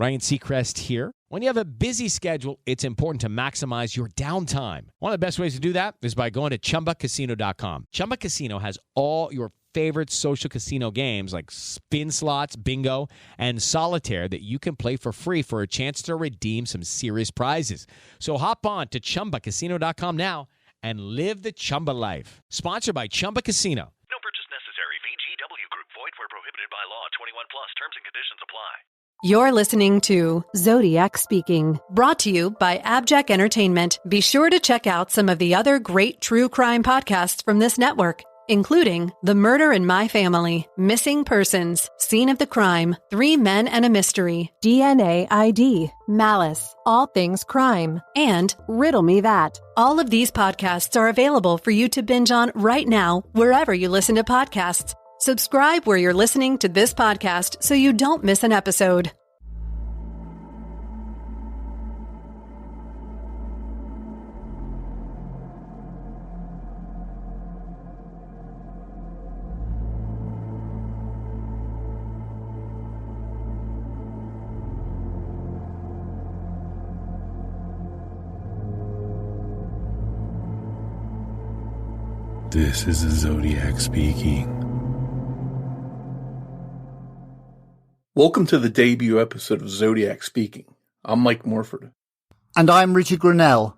Ryan Seacrest here. When you have a busy schedule, it's important to maximize your downtime. One of the best ways to do that is by going to ChumbaCasino.com. Chumba Casino has all your favorite social casino games like spin slots, bingo, and solitaire that you can play for free for a chance to redeem some serious prizes. So hop on to ChumbaCasino.com now and live the Chumba life. Sponsored by Chumba Casino. No purchase necessary. VGW Group. Void where prohibited by law. 21 plus. Terms and conditions apply. You're listening to Zodiac Speaking, brought to you by AbJack Entertainment. Be sure to check out some of the other great true crime podcasts from this network, including The Murder in My Family, Missing Persons, Scene of the Crime, 3 Men and a Mystery, DNA ID, Malice, All Things Crime, and Riddle Me That. All of these podcasts are available for you to binge on right now, wherever you listen to podcasts. Subscribe where you're listening to this podcast so you don't miss an episode. This is the Zodiac Speaking. Welcome to the debut episode of Zodiac Speaking. I'm Mike Morford. And I'm Richard Grinnell.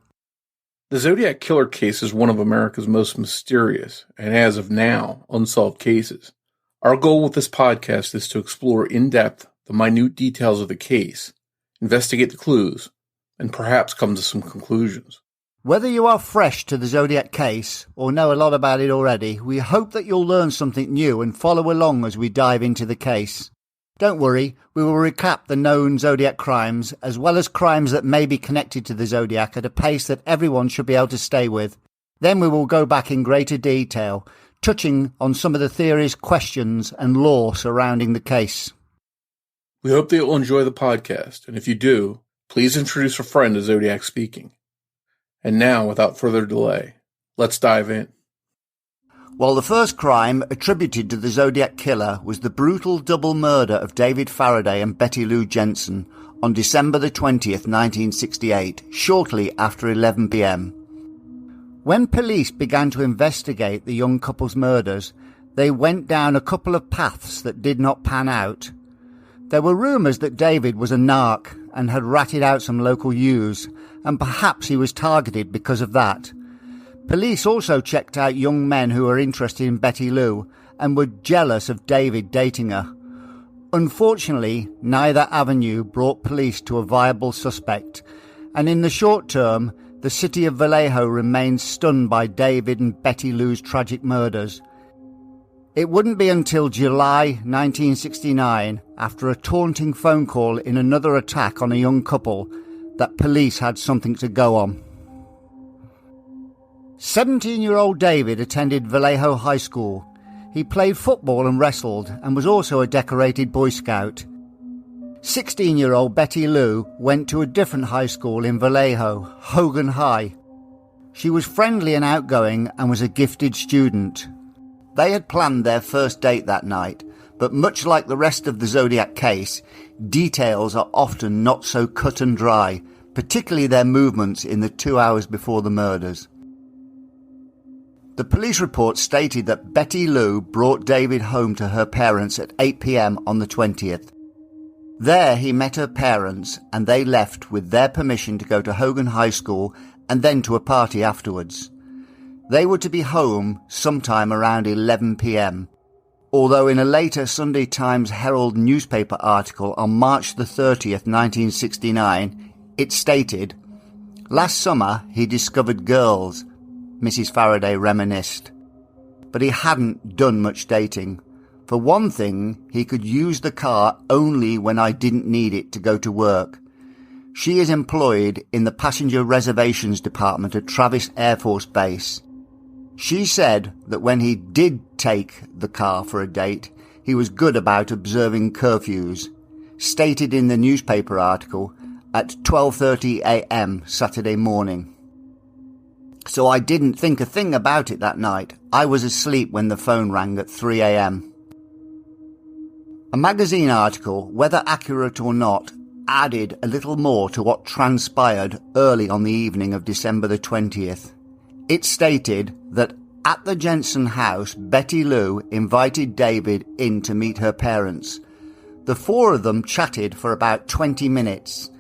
The Zodiac Killer case is one of America's most mysterious, and as of now, unsolved cases. Our goal with this podcast is to explore in depth the minute details of the case, investigate the clues, and perhaps come to some conclusions. Whether you are fresh to the Zodiac case or know a lot about it already, we hope that you'll learn something new and follow along as we dive into the case. Don't worry, we will recap the known Zodiac crimes, as well as crimes that may be connected to the Zodiac at a pace that everyone should be able to stay with. Then we will go back in greater detail, touching on some of the theories, questions, and lore surrounding the case. We hope that you'll enjoy the podcast, and if you do, please introduce a friend to Zodiac Speaking. And now, without further delay, let's dive in. Well, the first crime attributed to the Zodiac Killer was the brutal double murder of David Faraday and Betty Lou Jensen on December the 20th, 1968, shortly after 11 p.m. When police began to investigate the young couple's murders, they went down a couple of paths that did not pan out. There were rumours that David was a narc and had ratted out some local youths, and perhaps he was targeted because of that. Police also checked out young men who were interested in Betty Lou and were jealous of David dating her. Unfortunately, neither avenue brought police to a viable suspect, and in the short term, the city of Vallejo remained stunned by David and Betty Lou's tragic murders. It wouldn't be until July 1969, after a taunting phone call in another attack on a young couple, that police had something to go on. 17-year-old David attended Vallejo High School. He played football and wrestled and was also a decorated Boy Scout. 16-year-old Betty Lou went to a different high school in Vallejo, Hogan High. She was friendly and outgoing and was a gifted student. They had planned their first date that night, but much like the rest of the Zodiac case, details are often not so cut and dry, particularly their movements in the 2 hours before the murders. The police report stated that Betty Lou brought David home to her parents at 8 p.m. on the 20th. There he met her parents and they left with their permission to go to Hogan High School and then to a party afterwards. They were to be home sometime around 11 p.m, although in a later Sunday Times Herald newspaper article on March the 30th, 1969, it stated, "Last summer he discovered girls," Mrs. Faraday reminisced. But he hadn't done much dating. For one thing, he could use the car only when I didn't need it to go to work. She is employed in the passenger reservations department at Travis Air Force Base. She said that when he did take the car for a date, he was good about observing curfews, stated in the newspaper article at 12:30 a.m. Saturday morning. So I didn't think a thing about it that night. I was asleep when the phone rang at 3 a.m. A magazine article, whether accurate or not, added a little more to what transpired early on the evening of December the 20th. It stated that at the Jensen house, Betty Lou invited David in to meet her parents. The four of them chatted for about 20 minutes.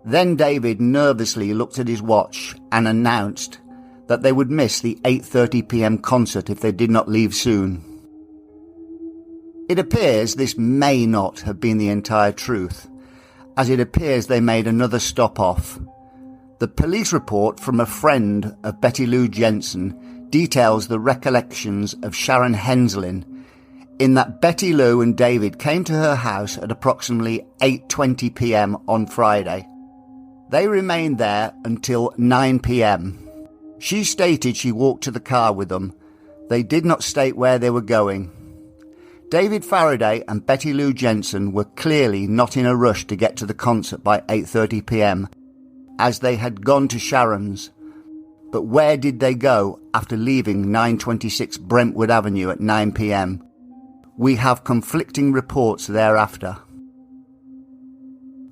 Then David nervously looked at his watch and announced that they would miss the 8:30 p.m. concert if they did not leave soon. It appears this may not have been the entire truth, as it appears they made another stop off. The police report from a friend of Betty Lou Jensen details the recollections of Sharon Henslin in that Betty Lou and David came to her house at approximately 8:20 p.m. on Friday. They remained there until 9 p.m. She stated she walked to the car with them. They did not state where they were going. David Faraday and Betty Lou Jensen were clearly not in a rush to get to the concert by 8:30 p.m, as they had gone to Sharon's. But where did they go after leaving 926 Brentwood Avenue at 9 p.m? We have conflicting reports thereafter.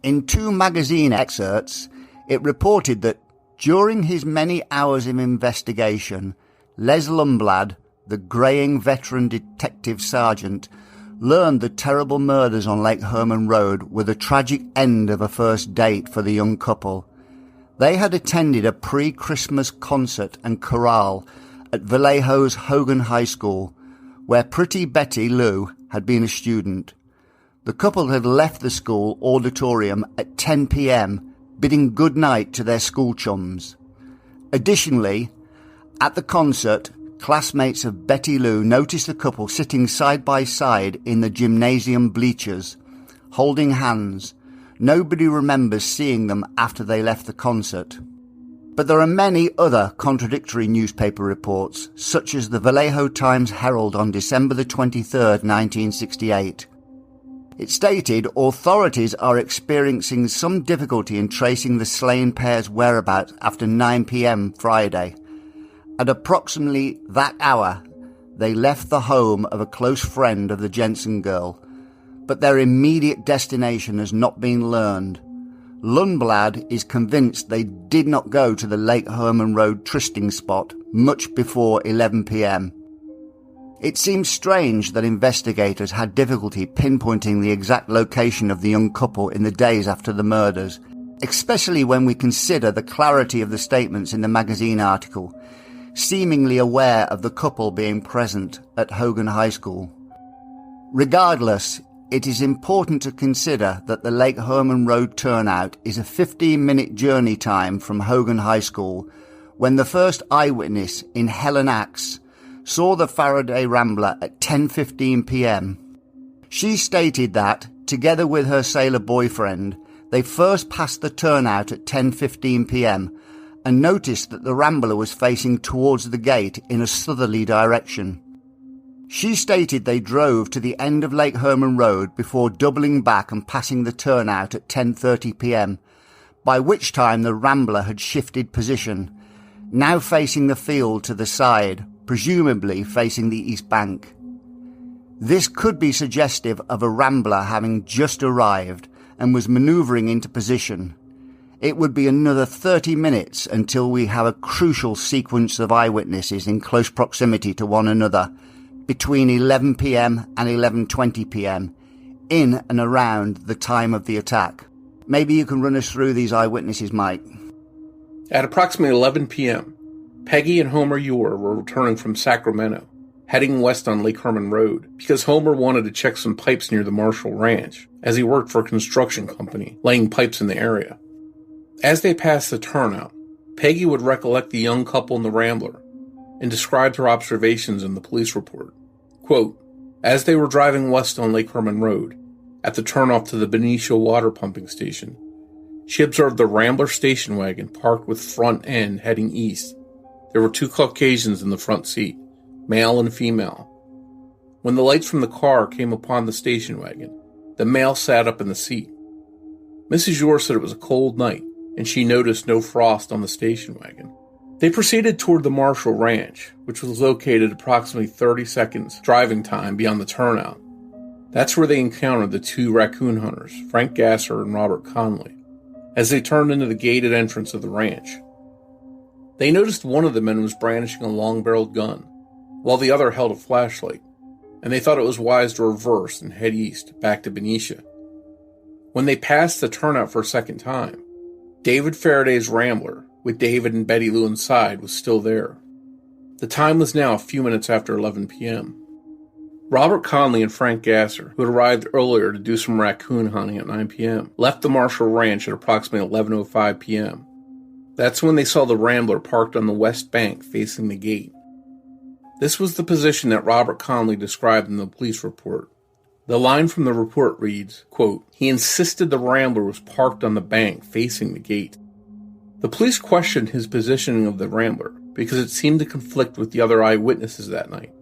In two magazine excerpts, it reported that during his many hours of investigation, Les Lundblad, the greying veteran detective sergeant, learned the terrible murders on Lake Herman Road were the tragic end of a first date for the young couple. They had attended a pre-Christmas concert and chorale at Vallejo's Hogan High School, where pretty Betty Lou had been a student. The couple had left the school auditorium at 10 p.m, bidding good night to their school chums. Additionally, at the concert, classmates of Betty Lou noticed the couple sitting side by side in the gymnasium bleachers, holding hands. Nobody remembers seeing them after they left the concert. But there are many other contradictory newspaper reports, such as the Vallejo Times-Herald on December the 23rd, 1968. It stated authorities are experiencing some difficulty in tracing the slain pair's whereabouts after 9 p.m. Friday. At approximately that hour, they left the home of a close friend of the Jensen girl, but their immediate destination has not been learned. Lundblad is convinced they did not go to the Lake Herman Road trysting spot much before 11 p.m. It seems strange that investigators had difficulty pinpointing the exact location of the young couple in the days after the murders, especially when we consider the clarity of the statements in the magazine article, seemingly aware of the couple being present at Hogan High School. Regardless, it is important to consider that the Lake Herman Road turnout is a 15-minute journey time from Hogan High School, when the first eyewitness in Helen Axe saw the Faraday Rambler at 10:15 p.m. She stated that, together with her sailor boyfriend, they first passed the turnout at 10:15 p.m. and noticed that the Rambler was facing towards the gate in a southerly direction. She stated they drove to the end of Lake Herman Road before doubling back and passing the turnout at 10:30 p.m, by which time the Rambler had shifted position, now facing the field to the side, presumably facing the east bank. This could be suggestive of a Rambler having just arrived and was manoeuvring into position. It would be another 30 minutes until we have a crucial sequence of eyewitnesses in close proximity to one another, between 11 p.m. and 11:20 p.m, in and around the time of the attack. Maybe you can run us through these eyewitnesses, Mike. At approximately 11 p.m., Peggy and Homer Ewer were returning from Sacramento, heading west on Lake Herman Road, because Homer wanted to check some pipes near the Marshall Ranch, as he worked for a construction company, laying pipes in the area. As they passed the turnout, Peggy would recollect the young couple in the Rambler, and described her observations in the police report. Quote, as they were driving west on Lake Herman Road, at the turnoff to the Benicio water pumping station, she observed the Rambler station wagon parked with front end heading east. There were two Caucasians in the front seat, male and female. When the lights from the car came upon the station wagon, the male sat up in the seat. Mrs. Ewer said it was a cold night, and she noticed no frost on the station wagon. They proceeded toward the Marshall Ranch, which was located approximately 30 seconds driving time beyond the turnout. That's where they encountered the two raccoon hunters, Frank Gasser and Robert Conley, as they turned into the gated entrance of the ranch. They noticed one of the men was brandishing a long-barreled gun, while the other held a flashlight, and they thought it was wise to reverse and head east, back to Benicia. When they passed the turnout for a second time, David Faraday's Rambler, with David and Betty Lou inside, was still there. The time was now a few minutes after 11 p.m. Robert Conley and Frank Gasser, who had arrived earlier to do some raccoon hunting at 9 p.m., left the Marshall Ranch at approximately 11:05 p.m. That's when they saw the Rambler parked on the west bank facing the gate. This was the position that Robert Conley described in the police report. The line from the report reads, quote, "He insisted the Rambler was parked on the bank facing the gate." The police questioned his positioning of the Rambler because it seemed to conflict with the other eyewitnesses that night.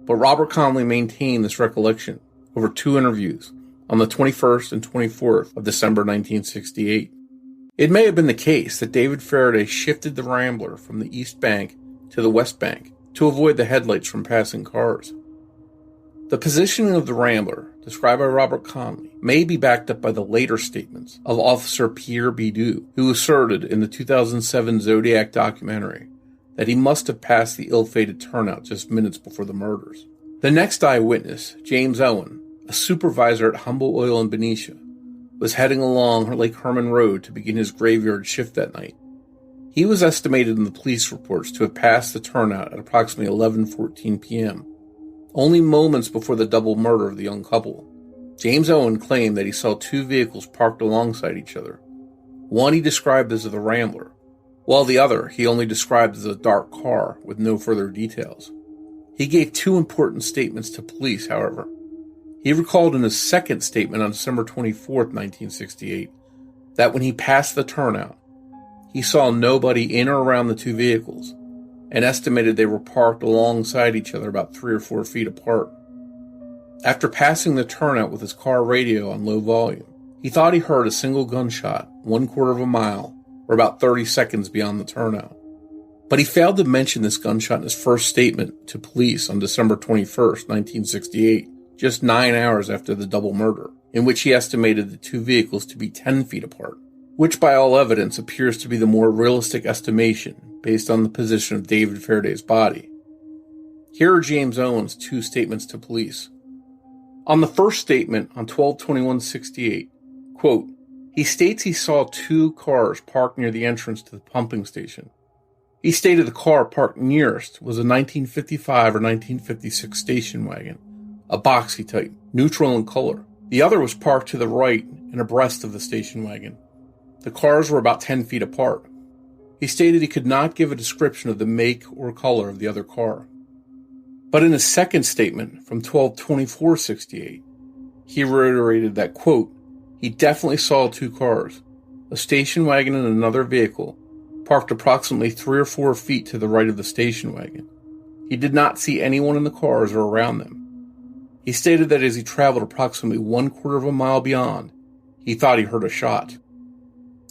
But Robert Conley maintained this recollection over 2 interviews on the 21st and 24th of December 1968. It may have been the case that David Faraday shifted the Rambler from the east bank to the west bank to avoid the headlights from passing cars. The positioning of the Rambler, described by Robert Conley, may be backed up by the later statements of Officer Pierre Bidou, who asserted in the 2007 Zodiac documentary that he must have passed the ill-fated turnout just minutes before the murders. The next eyewitness, James Owen, a supervisor at Humble Oil in Benicia, was heading along Lake Herman Road to begin his graveyard shift that night. He was estimated in the police reports to have passed the turnout at approximately 11:14 p.m., only moments before the double murder of the young couple. James Owen claimed that he saw 2 vehicles parked alongside each other. One he described as the Rambler, while the other he only described as a dark car with no further details. He gave 2 important statements to police, however. He recalled in his second statement on December 24, 1968, that when he passed the turnout, he saw nobody in or around the 2 vehicles and estimated they were parked alongside each other about 3 or 4 feet apart. After passing the turnout with his car radio on low volume, he thought he heard a single gunshot 1/4 of a mile or about 30 seconds beyond the turnout. But he failed to mention this gunshot in his first statement to police on December 21st, 1968, just 9 hours after the double murder, in which he estimated the 2 vehicles to be 10 feet apart, which by all evidence appears to be the more realistic estimation based on the position of David Faraday's body. Here are James Owen's 2 statements to police. On the first statement on 12/21/68, quote, he states he saw 2 cars parked near the entrance to the pumping station. He stated the car parked nearest was a 1955 or 1956 station wagon, a boxy type, neutral in color. The other was parked to the right and abreast of the station wagon. The cars were about 10 feet apart. He stated he could not give a description of the make or color of the other car. But in his second statement from 12/24/68, he reiterated that, quote, he definitely saw 2 cars, a station wagon and another vehicle, parked approximately 3 or 4 feet to the right of the station wagon. He did not see anyone in the cars or around them. He stated that as he traveled approximately 1/4 of a mile beyond, he thought he heard a shot.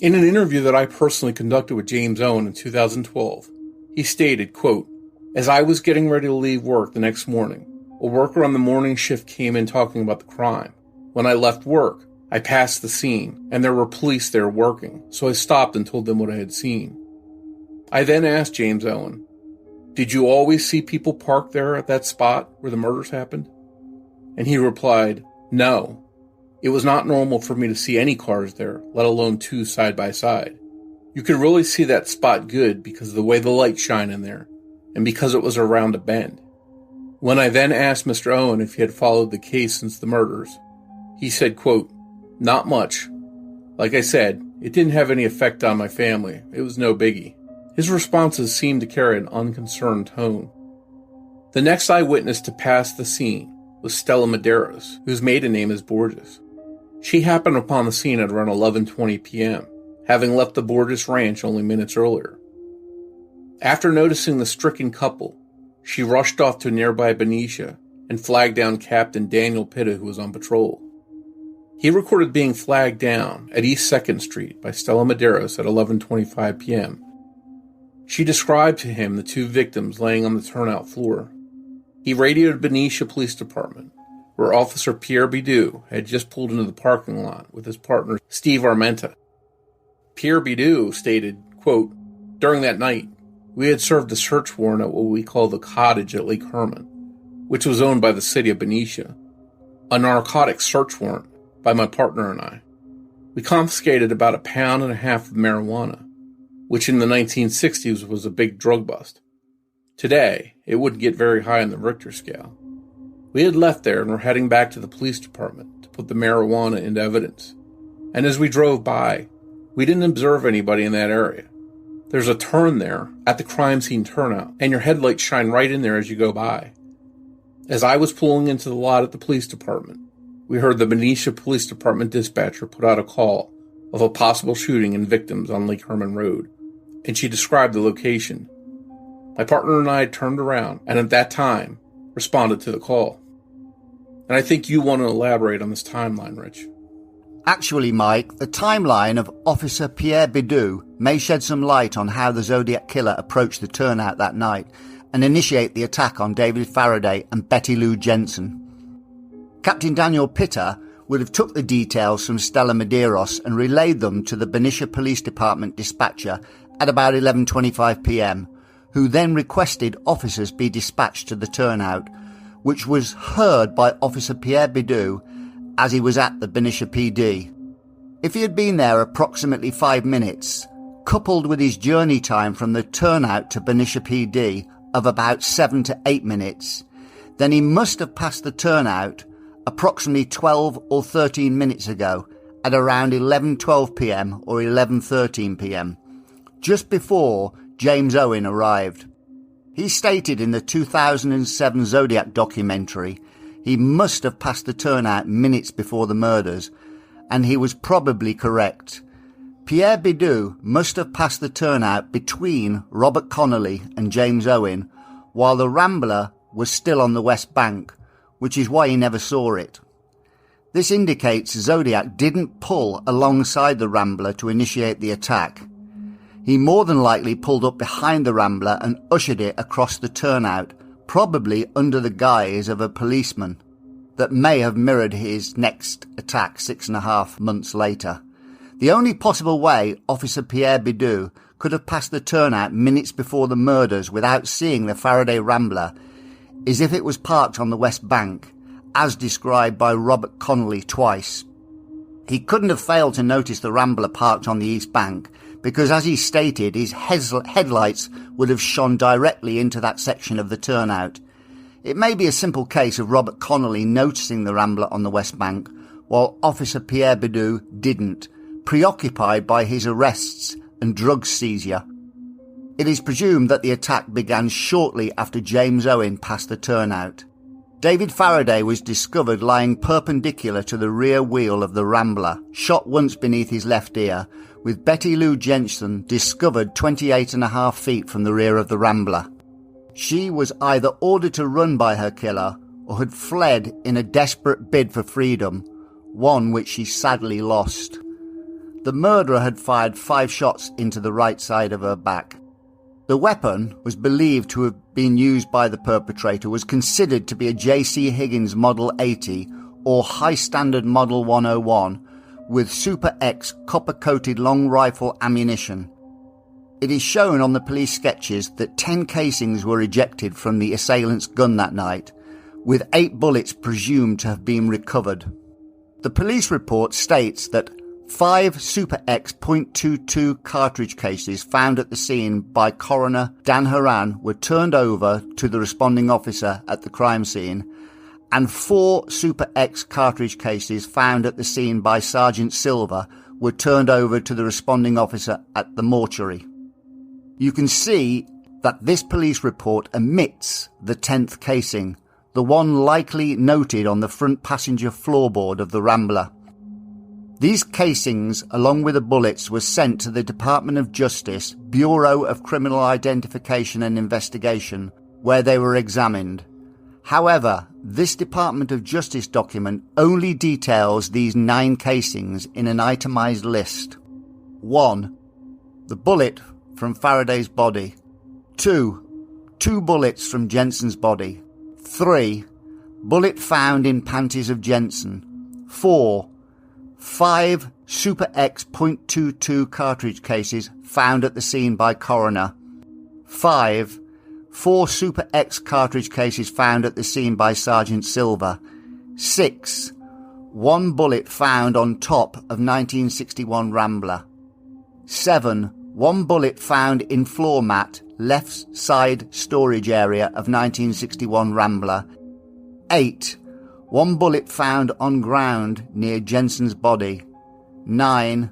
In an interview that I personally conducted with James Owen in 2012, he stated, quote, as I was getting ready to leave work the next morning, a worker on the morning shift came in talking about the crime. When I left work, I passed the scene, and there were police there working, so I stopped and told them what I had seen. I then asked James Owen, did you always see people parked there at that spot where the murders happened? And he replied, no. It was not normal for me to see any cars there, let alone 2 side by side. You could really see that spot good because of the way the lights shine in there, and because it was around a bend. When I then asked Mr. Owen if he had followed the case since the murders, he said, quote, not much. Like I said, it didn't have any effect on my family. It was no biggie. His responses seemed to carry an unconcerned tone. The next eyewitness to pass the scene was Stella Medeiros, whose maiden name is Borges. She happened upon the scene at around 11:20 p.m., having left the Borges ranch only minutes earlier. After noticing the stricken couple, she rushed off to nearby Benicia and flagged down Captain Daniel Pitta, who was on patrol. He recorded being flagged down at East 2nd Street by Stella Medeiros at 11:25 p.m. She described to him the 2 victims laying on the turnout floor. He radioed Benicia Police Department, where Officer Pierre Bidou had just pulled into the parking lot with his partner Steve Armenta. Pierre Bidou stated, quote, "During that night, we had served a search warrant at what we call the cottage at Lake Herman, which was owned by the city of Benicia, a narcotics search warrant by my partner and I. We confiscated about 1.5 pounds of marijuana, which in the 1960s was a big drug bust. Today, it wouldn't get very high on the Richter scale. We had left there and were heading back to the police department to put the marijuana into evidence. And as we drove by, we didn't observe anybody in that area. There's a turn there at the crime scene turnout, and your headlights shine right in there as you go by. As I was pulling into the lot at the police department, we heard the Benicia Police Department dispatcher put out a call of a possible shooting and victims on Lake Herman Road, and she described the location. My partner and I turned around, and at that time, responded to the call. And I think you want to elaborate on this timeline, Rich." Actually, Mike, the timeline of Officer Pierre Bidou may shed some light on how the Zodiac Killer approached the turnout that night and initiate the attack on David Faraday and Betty Lou Jensen. Captain Daniel Pitter would have took the details from Stella Medeiros and relayed them to the Benicia Police Department dispatcher at about 11:25 p.m, who then requested officers be dispatched to the turnout, which was heard by Officer Pierre Bidou as he was at the Benicia PD. If he had been there approximately 5 minutes, coupled with his journey time from the turnout to Benicia PD of about 7 to 8 minutes, then he must have passed the turnout approximately 12 or 13 minutes ago at around 11:12 p.m. or 11:13 p.m, just before James Owen arrived. He stated in the 2007 Zodiac documentary he must have passed the turnout minutes before the murders, and he was probably correct. Pierre Bidou must have passed the turnout between Robert Connolly and James Owen while the Rambler was still on the West Bank, which is why he never saw it. This indicates Zodiac didn't pull alongside the Rambler to initiate the attack. He more than likely pulled up behind the Rambler and ushered it across the turnout, probably under the guise of a policeman, that may have mirrored his next attack 6.5 months later. The only possible way Officer Pierre Bidou could have passed the turnout minutes before the murders without seeing the Faraday Rambler is if it was parked on the West Bank, as described by Robert Connolly twice. He couldn't have failed to notice the Rambler parked on the East Bank, because as he stated, his headlights would have shone directly into that section of the turnout. It may be a simple case of Robert Connolly noticing the Rambler on the West Bank, while Officer Pierre Bidou didn't, preoccupied by his arrests and drug seizure. It is presumed that the attack began shortly after James Owen passed the turnout. David Faraday was discovered lying perpendicular to the rear wheel of the Rambler, shot once beneath his left ear, with Betty Lou Jensen discovered 28.5 feet from the rear of the Rambler. She was either ordered to run by her killer or had fled in a desperate bid for freedom, one which she sadly lost. The murderer had fired 5 shots into the right side of her back. The weapon was believed to have been used by the perpetrator, was considered to be a J.C. Higgins Model 80 or High Standard Model 101 with Super X copper-coated long rifle ammunition. It is shown on the police sketches that 10 casings were ejected from the assailant's gun that night, with 8 bullets presumed to have been recovered. The police report states that 5 Super X .22 cartridge cases found at the scene by Coroner Dan Horan were turned over to the responding officer at the crime scene, and 4 Super X cartridge cases found at the scene by Sergeant Silver were turned over to the responding officer at the mortuary. You can see that this police report omits the 10th casing, the one likely noted on the front passenger floorboard of the Rambler. These casings, along with the bullets, were sent to the Department of Justice Bureau of Criminal Identification and Investigation, where they were examined. However, this Department of Justice document only details these 9 casings in an itemized list. 1. The bullet from Faraday's body. 2. 2 bullets from Jensen's body. 3. bullet found in panties of Jensen. 4. 5 Super X .22 cartridge cases found at the scene by coroner. 5. 4 Super X cartridge cases found at the scene by Sergeant Silver. 6. 1 bullet found on top of 1961 Rambler. 7. 1 bullet found in floor mat, left side storage area of 1961 Rambler. 8. 1 bullet found on ground near Jensen's body. 9.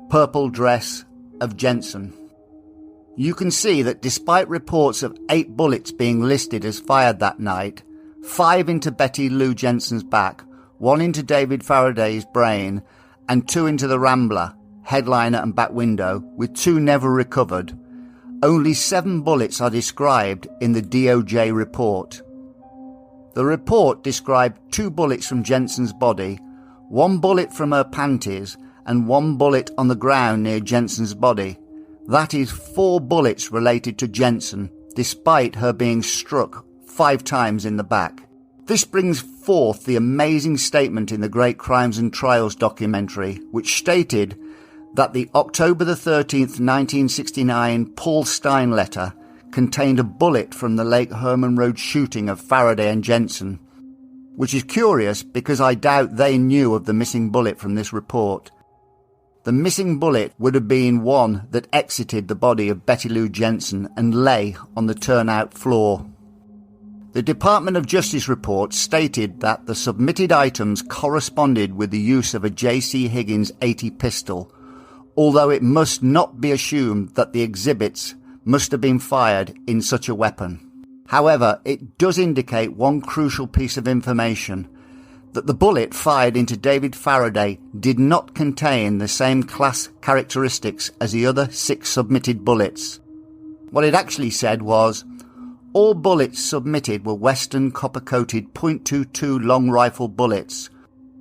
Purple dress of Jensen. You can see that despite reports of 8 bullets being listed as fired that night, 5 into Betty Lou Jensen's back, 1 into David Faraday's brain, and 2 into the Rambler, headliner and back window, with 2 never recovered, only 7 bullets are described in the DOJ report. The report described 2 bullets from Jensen's body, 1 bullet from her panties, and 1 bullet on the ground near Jensen's body. That is 4 bullets related to Jensen, despite her being struck 5 times in the back. This brings forth the amazing statement in the Great Crimes and Trials documentary, which stated that the October the 13th, 1969 Paul Stein letter contained a bullet from the Lake Herman Road shooting of Faraday and Jensen, which is curious because I doubt they knew of the missing bullet from this report. The missing bullet would have been one that exited the body of Betty Lou Jensen and lay on the turnout floor. The Department of Justice report stated that the submitted items corresponded with the use of a J.C. Higgins 80 pistol, although it must not be assumed that the exhibits must have been fired in such a weapon. However, it does indicate one crucial piece of information, that the bullet fired into David Faraday did not contain the same class characteristics as the other 6 submitted bullets. What it actually said was, all bullets submitted were Western copper-coated .22 long rifle bullets.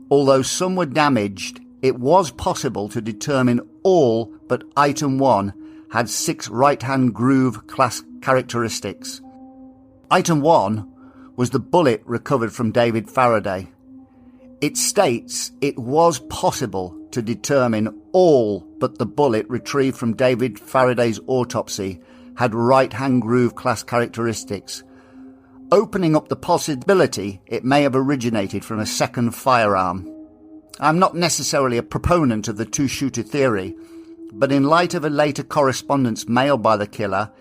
Although some were damaged, it was possible to determine all but item 1 had 6 right-hand groove class characteristics. Item 1 was the bullet recovered from David Faraday. It states it was possible to determine all but the bullet retrieved from David Faraday's autopsy had right-hand groove class characteristics, opening up the possibility it may have originated from a second firearm. I'm not necessarily a proponent of the two-shooter theory, but in light of a later correspondence mailed by the killer,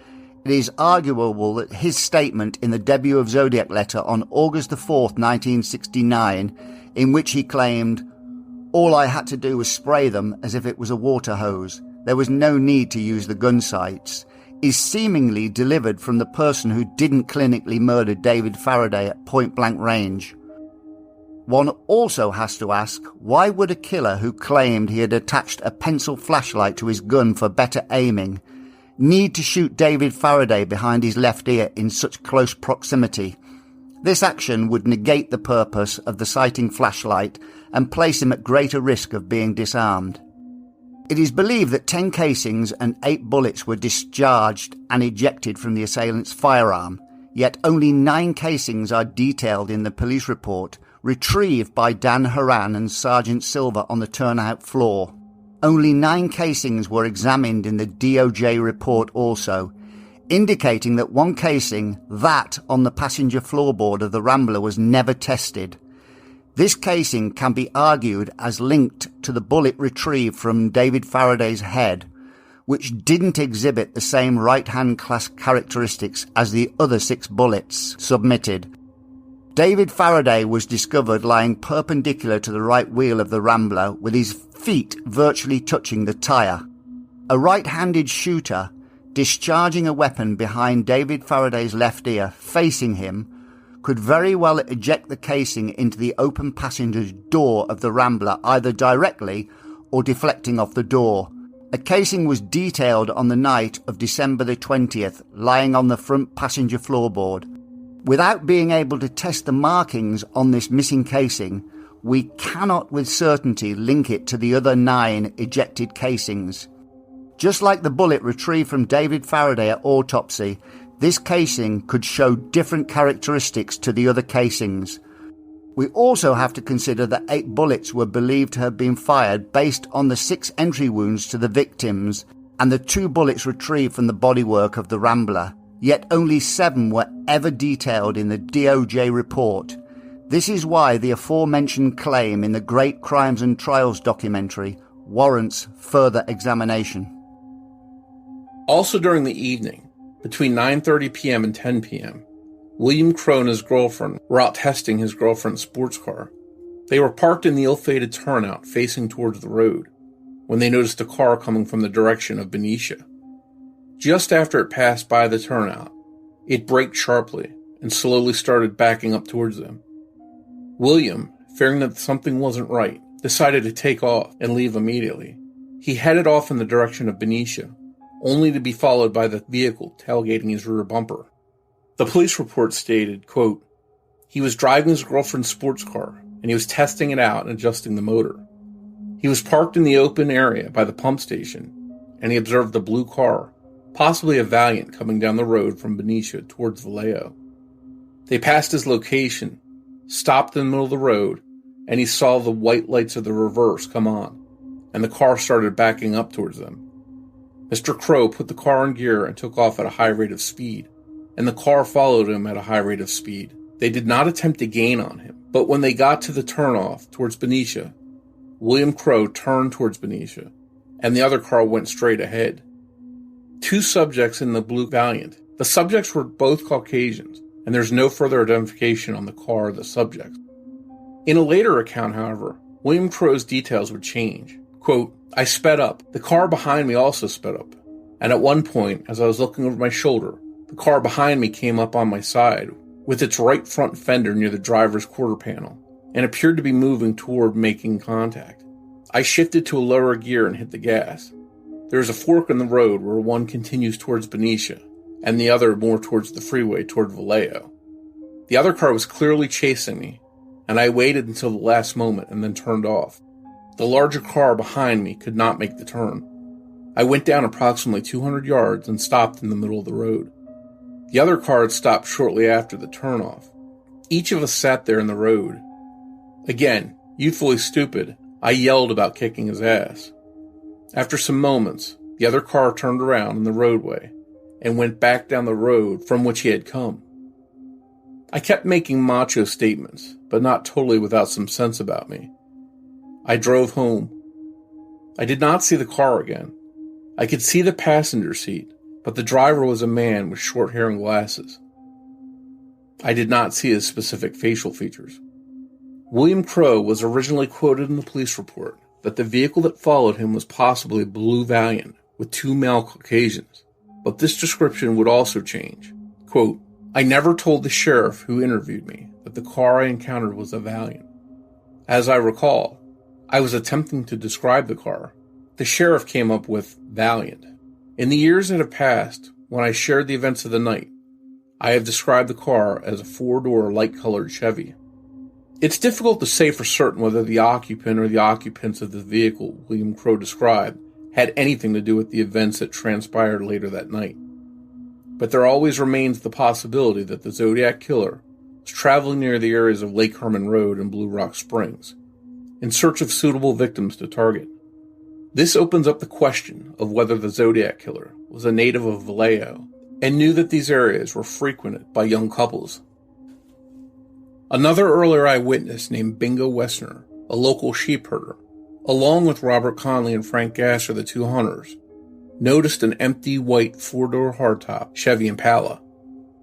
it is arguable that his statement in the debut of Zodiac letter on August the 4th, 1969, in which he claimed, "All I had to do was spray them as if it was a water hose. There was no need to use the gun sights," is seemingly delivered from the person who didn't clinically murder David Faraday at point-blank range. One also has to ask, why would a killer who claimed he had attached a pencil flashlight to his gun for better aiming need to shoot David Faraday behind his left ear in such close proximity? This action would negate the purpose of the sighting flashlight and place him at greater risk of being disarmed. It is believed that 10 casings and 8 bullets were discharged and ejected from the assailant's firearm, yet only 9 casings are detailed in the police report, retrieved by Dan Haran and Sergeant Silver on the turnout floor. Only 9 casings were examined in the DOJ report also, indicating that 1 casing, that on the passenger floorboard of the Rambler, was never tested. This casing can be argued as linked to the bullet retrieved from David Faraday's head, which didn't exhibit the same right-hand class characteristics as the other 6 bullets submitted. David Faraday was discovered lying perpendicular to the right wheel of the Rambler with his feet virtually touching the tyre. A right-handed shooter discharging a weapon behind David Faraday's left ear facing him could very well eject the casing into the open passenger door of the Rambler, either directly or deflecting off the door. A casing was detailed on the night of December the 20th, lying on the front passenger floorboard. Without being able to test the markings on this missing casing, we cannot with certainty link it to the other 9 ejected casings. Just like the bullet retrieved from David Faraday at autopsy, this casing could show different characteristics to the other casings. We also have to consider that 8 bullets were believed to have been fired based on the 6 entry wounds to the victims and the 2 bullets retrieved from the bodywork of the Rambler, yet only 7 were ever detailed in the DOJ report. This is why the aforementioned claim in the Great Crimes and Trials documentary warrants further examination. Also during the evening, between 9:30 p.m. and 10 p.m., William Crow and his girlfriend were out testing his girlfriend's sports car. They were parked in the ill-fated turnout facing towards the road when they noticed a car coming from the direction of Benicia. Just after it passed by the turnout, it braked sharply and slowly started backing up towards them. William, fearing that something wasn't right, decided to take off and leave immediately. He headed off in the direction of Benicia, only to be followed by the vehicle tailgating his rear bumper. The police report stated, quote, "He was driving his girlfriend's sports car, and he was testing it out and adjusting the motor. He was parked in the open area by the pump station, and he observed the blue car, possibly a Valiant, coming down the road from Benicia towards Vallejo. They passed his location, stopped in the middle of the road, and he saw the white lights of the reverse come on, and the car started backing up towards them. Mr. Crow put the car in gear and took off at a high rate of speed, and the car followed him at a high rate of speed. They did not attempt to gain on him, but when they got to the turnoff towards Benicia, William Crow turned towards Benicia, and the other car went straight ahead. 2 subjects in the blue Valiant. The subjects were both Caucasians, and there's no further identification on the car or the subjects. In a later account, however, William Crow's details would change. Quote, "I sped up. The car behind me also sped up. And at one point, as I was looking over my shoulder, the car behind me came up on my side with its right front fender near the driver's quarter panel and appeared to be moving toward making contact. I shifted to a lower gear and hit the gas. There is a fork in the road where one continues towards Benicia and the other more towards the freeway toward Vallejo. The other car was clearly chasing me, and I waited until the last moment and then turned off. The larger car behind me could not make the turn. I went down approximately 200 yards and stopped in the middle of the road. The other car had stopped shortly after the turnoff. Each of us sat there in the road. Again, youthfully stupid, I yelled about kicking his ass. After some moments, the other car turned around in the roadway and went back down the road from which he had come. I kept making macho statements, but not totally without some sense about me. I drove home. I did not see the car again. I could see the passenger seat, but the driver was a man with short hair and glasses. I did not see his specific facial features. William Crow was originally quoted in the police report that the vehicle that followed him was possibly a blue Valiant with 2 male Caucasians, but this description would also change. Quote, "I never told the sheriff who interviewed me that the car I encountered was a Valiant. As I recall, I was attempting to describe the car. The sheriff came up with Valiant. In the years that have passed, when I shared the events of the night, I have described the car as a 4-door light-colored Chevy. It's difficult to say for certain whether the occupant or the occupants of the vehicle William Crow described had anything to do with the events that transpired later that night. But there always remains the possibility that the Zodiac Killer was traveling near the areas of Lake Herman Road and Blue Rock Springs in search of suitable victims to target. This opens up the question of whether the Zodiac Killer was a native of Vallejo and knew that these areas were frequented by young couples. Another earlier eyewitness named Bingo Wessner, a local sheep herder, along with Robert Conley and Frank Gasser, the 2 hunters, noticed an empty white 4-door hardtop Chevy Impala.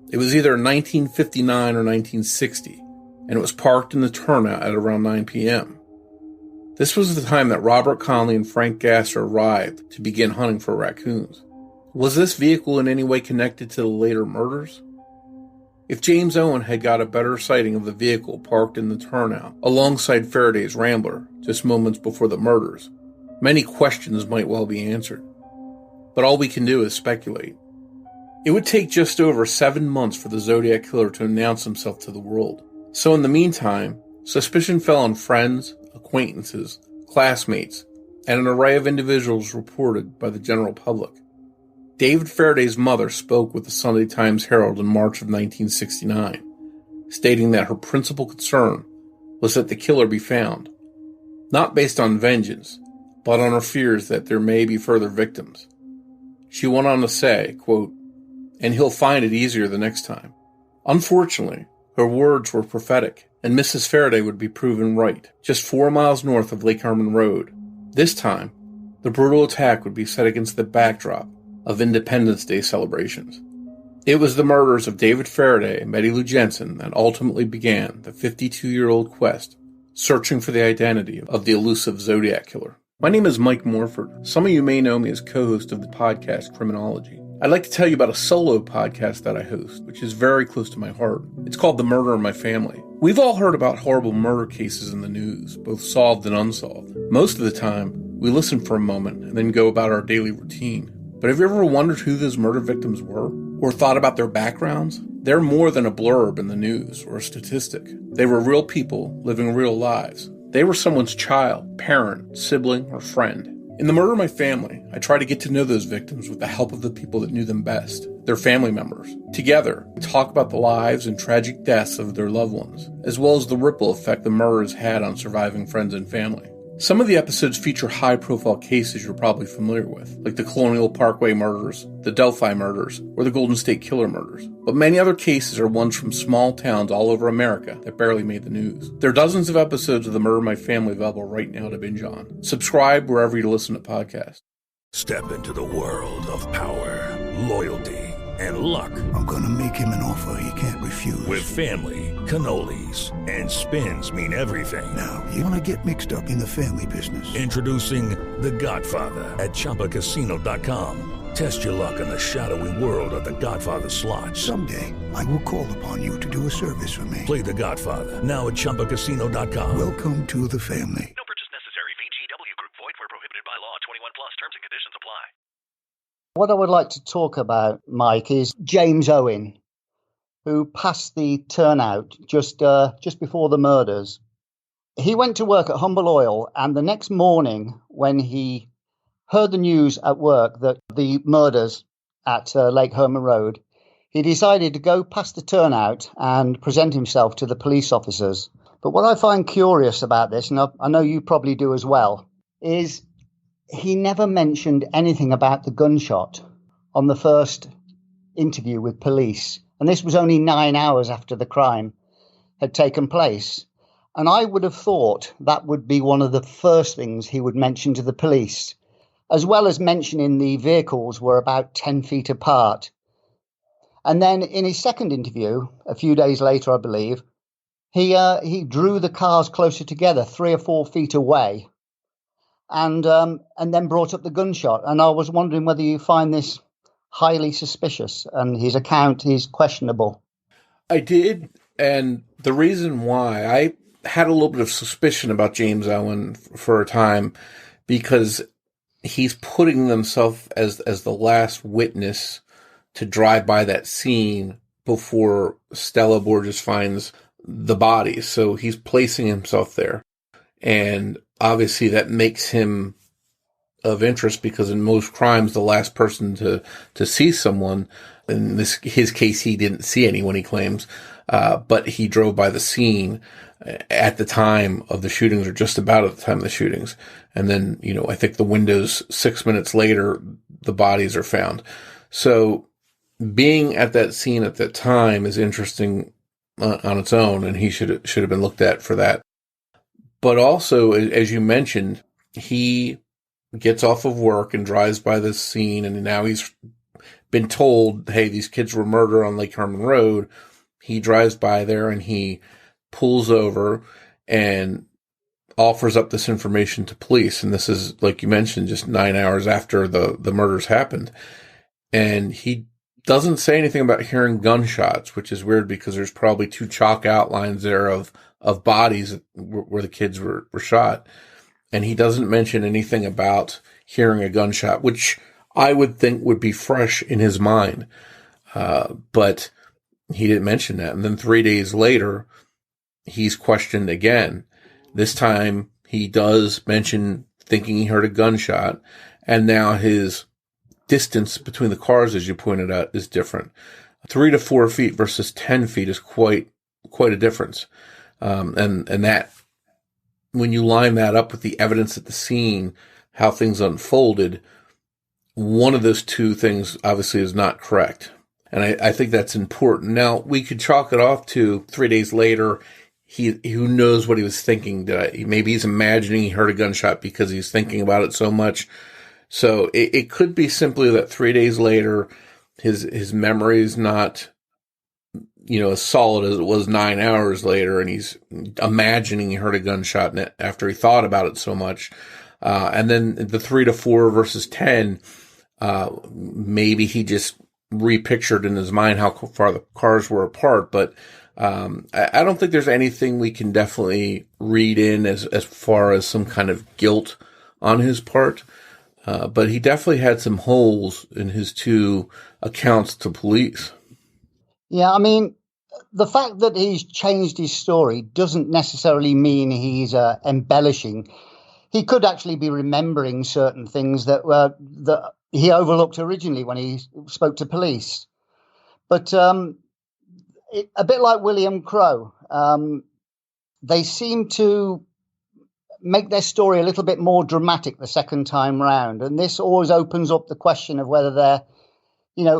It was either 1959 or 1960, and it was parked in the turnout at around 9 p.m. This was the time that Robert Conley and Frank Gasser arrived to begin hunting for raccoons. Was this vehicle in any way connected to the later murders? If James Owen had got a better sighting of the vehicle parked in the turnout alongside Faraday's Rambler just moments before the murders, many questions might well be answered. But all we can do is speculate. It would take just over 7 months for the Zodiac Killer to announce himself to the world. So in the meantime, suspicion fell on friends, acquaintances, classmates, and an array of individuals reported by the general public. David Faraday's mother spoke with the Sunday Times Herald in March of 1969, stating that her principal concern was that the killer be found, not based on vengeance, but on her fears that there may be further victims. She went on to say, quote, "And he'll find it easier the next time." Unfortunately, her words were prophetic, and Mrs. Faraday would be proven right. Just 4 miles north of Lake Herman Road, this time, the brutal attack would be set against the backdrop of Independence Day celebrations. It was the murders of David Faraday and Betty Lou Jensen that ultimately began the 52-year-old quest searching for the identity of the elusive Zodiac Killer. My name is Mike Morford. Some of you may know me as co-host of the podcast Criminology. I'd like to tell you about a solo podcast that I host, which is very close to my heart. It's called The Murder in My Family. We've all heard about horrible murder cases in the news, both solved and unsolved. Most of the time, we listen for a moment and then go about our daily routine. But have you ever wondered who those murder victims were? Or thought about their backgrounds? They're more than a blurb in the news or a statistic. They were real people living real lives. They were someone's child, parent, sibling, or friend. In The Murder in My Family, I try to get to know those victims with the help of the people that knew them best, their family members. Together, we talk about the lives and tragic deaths of their loved ones, as well as the ripple effect the murders had on surviving friends and family. Some of the episodes feature high-profile cases you're probably familiar with, like the Colonial Parkway murders, the Delphi murders, or the Golden State Killer murders. But many other cases are ones from small towns all over America that barely made the news. There are dozens of episodes of The Murder in My Family available right now to binge on. Subscribe wherever you listen to podcasts. Step into the world of power, loyalty, and luck. I'm gonna make him an offer he can't refuse. With family, cannolis, and spins mean everything. Now, you wanna get mixed up in the family business. Introducing The Godfather at ChumbaCasino.com. Test your luck in the shadowy world of The Godfather slot. Someday, I will call upon you to do a service for me. Play The Godfather now at ChumbaCasino.com. Welcome to the family. No purchase necessary. VGW Group. Void where prohibited by law. 21 plus. Terms and conditions apply. What I would like to talk about, Mike, is James Owen, who passed the turnout just before the murders. He went to work at Humble Oil, and the next morning, when he heard the news at work that the murders at Lake Herman Road, he decided to go past the turnout and present himself to the police officers. But what I find curious about this, and I know you probably do as well, is he never mentioned anything about the gunshot on the first interview with police. And this was only 9 hours after the crime had taken place. And I would have thought that would be one of the first things he would mention to the police, as well as mentioning the vehicles were about 10 feet apart. And then in his second interview, a few days later, I believe, he drew the cars closer together, 3 or 4 feet away, and then brought up the gunshot. And I was wondering whether you find this highly suspicious and his account is questionable. I did, and the reason why I had a little bit of suspicion about James Owen for a time, because he's putting himself as the last witness to drive by that scene before Stella Borges finds the bodies. So he's placing himself there. And obviously that makes him of interest, because in most crimes, the last person to see someone, in his case, he didn't see anyone, he claims, but he drove by the scene at the time of the shootings, or just about at the time of the shootings. And then, I think the window's 6 minutes later, the bodies are found. So being at that scene at that time is interesting on its own, and he should have been looked at for that. But also, as you mentioned, he gets off of work and drives by this scene, and now he's been told, hey, these kids were murdered on Lake Herman Road. He drives by there and he pulls over and offers up this information to police. And this is, like you mentioned, just 9 hours after the murders happened. And he doesn't say anything about hearing gunshots, which is weird, because there's probably 2 chalk outlines there of bodies where the kids were shot. And he doesn't mention anything about hearing a gunshot, which I would think would be fresh in his mind. But he didn't mention that. And then 3 days later, he's questioned again. This time he does mention thinking he heard a gunshot. And now his distance between the cars, as you pointed out, is different. 3 to 4 feet versus 10 feet is quite a difference. And that, when you line that up with the evidence at the scene, how things unfolded, one of those two things obviously is not correct. And I think that's important. Now, we could chalk it off to 3 days later, who knows what he was thinking. Maybe he's imagining he heard a gunshot because he's thinking about it so much. So it could be simply that 3 days later, his memory is not, as solid as it was 9 hours later, and he's imagining he heard a gunshot after he thought about it so much. And then the 3 to 4 versus 10, maybe he just repictured in his mind how far the cars were apart. But I don't think there's anything we can definitely read in as far as some kind of guilt on his part. But he definitely had some holes in his two accounts to police. Yeah, I mean, the fact that he's changed his story doesn't necessarily mean he's embellishing. He could actually be remembering certain things that he overlooked originally when he spoke to police. But a bit like William Crowe, they seem to make their story a little bit more dramatic the second time round. And this always opens up the question of whether they're,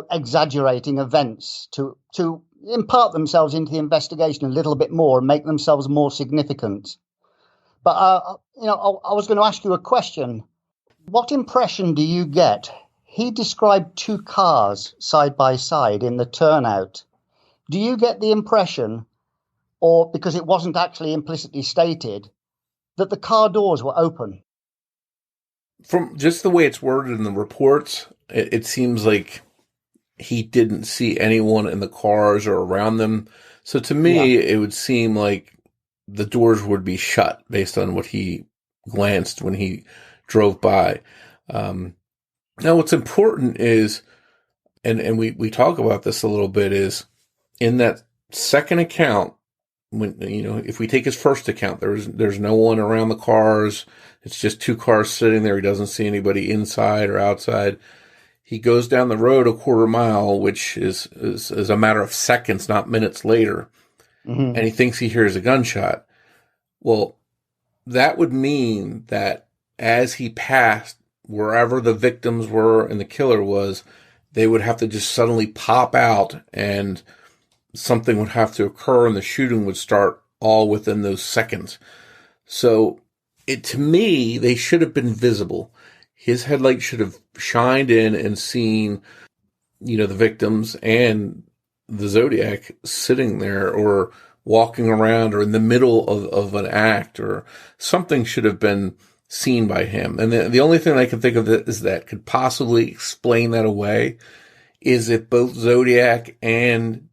exaggerating events to impart themselves into the investigation a little bit more and make themselves more significant. But, I was going to ask you a question. What impression do you get? He described two cars side by side in the turnout. Do you get the impression, or because it wasn't actually implicitly stated, that the car doors were open? From just the way it's worded in the reports, it seems like he didn't see anyone in the cars or around them. So to me, It would seem like the doors would be shut based on what he glanced when he drove by. Now, what's important is, and we talk about this a little bit, is in that second account, when if we take his first account, there's no one around the cars. It's just two cars sitting there. He doesn't see anybody inside or outside. He goes down the road a quarter mile, which is a matter of seconds, not minutes later. Mm-hmm. And he thinks he hears a gunshot. Well, that would mean that as he passed wherever the victims were and the killer was, they would have to just suddenly pop out and something would have to occur and the shooting would start all within those seconds. So to me, they should have been visible. His headlight should have shined in and seen, the victims and the Zodiac sitting there or walking around or in the middle of an act, or something should have been seen by him. And the only thing I can think of that could possibly explain that away is if both Zodiac and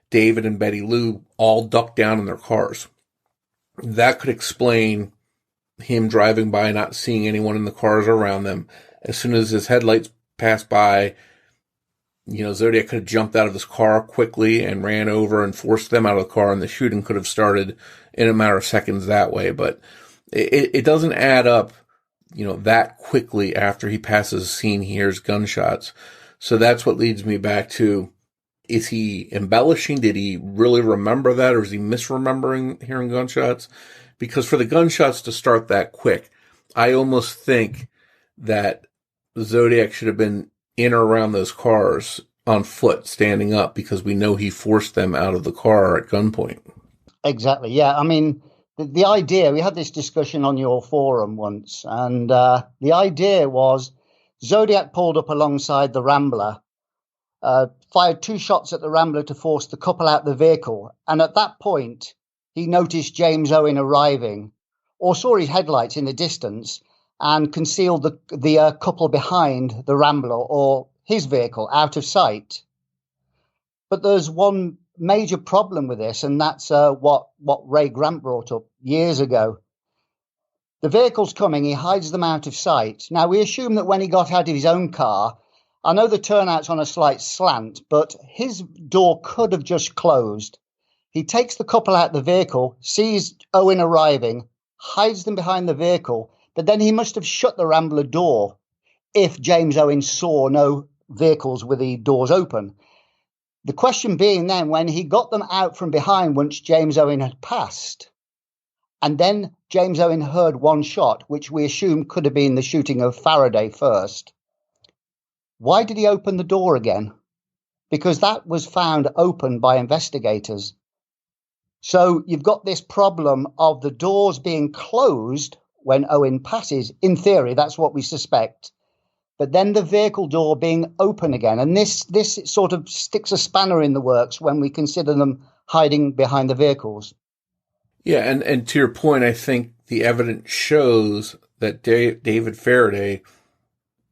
David and Betty Lou all ducked down in their cars. That could explain him driving by, not seeing anyone in the cars around them. As soon as his headlights passed by, Zodiac could have jumped out of his car quickly and ran over and forced them out of the car, and the shooting could have started in a matter of seconds that way. But it doesn't add up, that quickly after he passes a scene, he hears gunshots. So that's what leads me back to, is he embellishing? Did he really remember that, or is he misremembering hearing gunshots? Because for the gunshots to start that quick, I almost think that Zodiac should have been in or around those cars on foot, standing up, because we know he forced them out of the car at gunpoint. Exactly. Yeah. I mean, the idea, we had this discussion on your forum once, and the idea was Zodiac pulled up alongside the Rambler, fired 2 shots at the Rambler to force the couple out the vehicle. And at that point, he noticed James Owen arriving, or saw his headlights in the distance, and concealed the couple behind the Rambler or his vehicle out of sight. But there's one major problem with this, and that's what Ray Grant brought up years ago. The vehicle's coming, he hides them out of sight. Now, we assume that when he got out of his own car, I know the turnout's on a slight slant, but his door could have just closed. He takes the couple out the vehicle, sees Owen arriving, hides them behind the vehicle, but then he must have shut the Rambler door if James Owen saw no vehicles with the doors open. The question being then, when he got them out from behind once James Owen had passed, And then James Owen heard one shot, which we assume could have been the shooting of Faraday first. Why did he open the door again? Because that was found open by investigators. So you've got this problem of the doors being closed when Owen passes. In theory, that's what we suspect. But then the vehicle door being open again. And this sort of sticks a spanner in the works when we consider them hiding behind the vehicles. Yeah, and to your point, I think the evidence shows that David Faraday,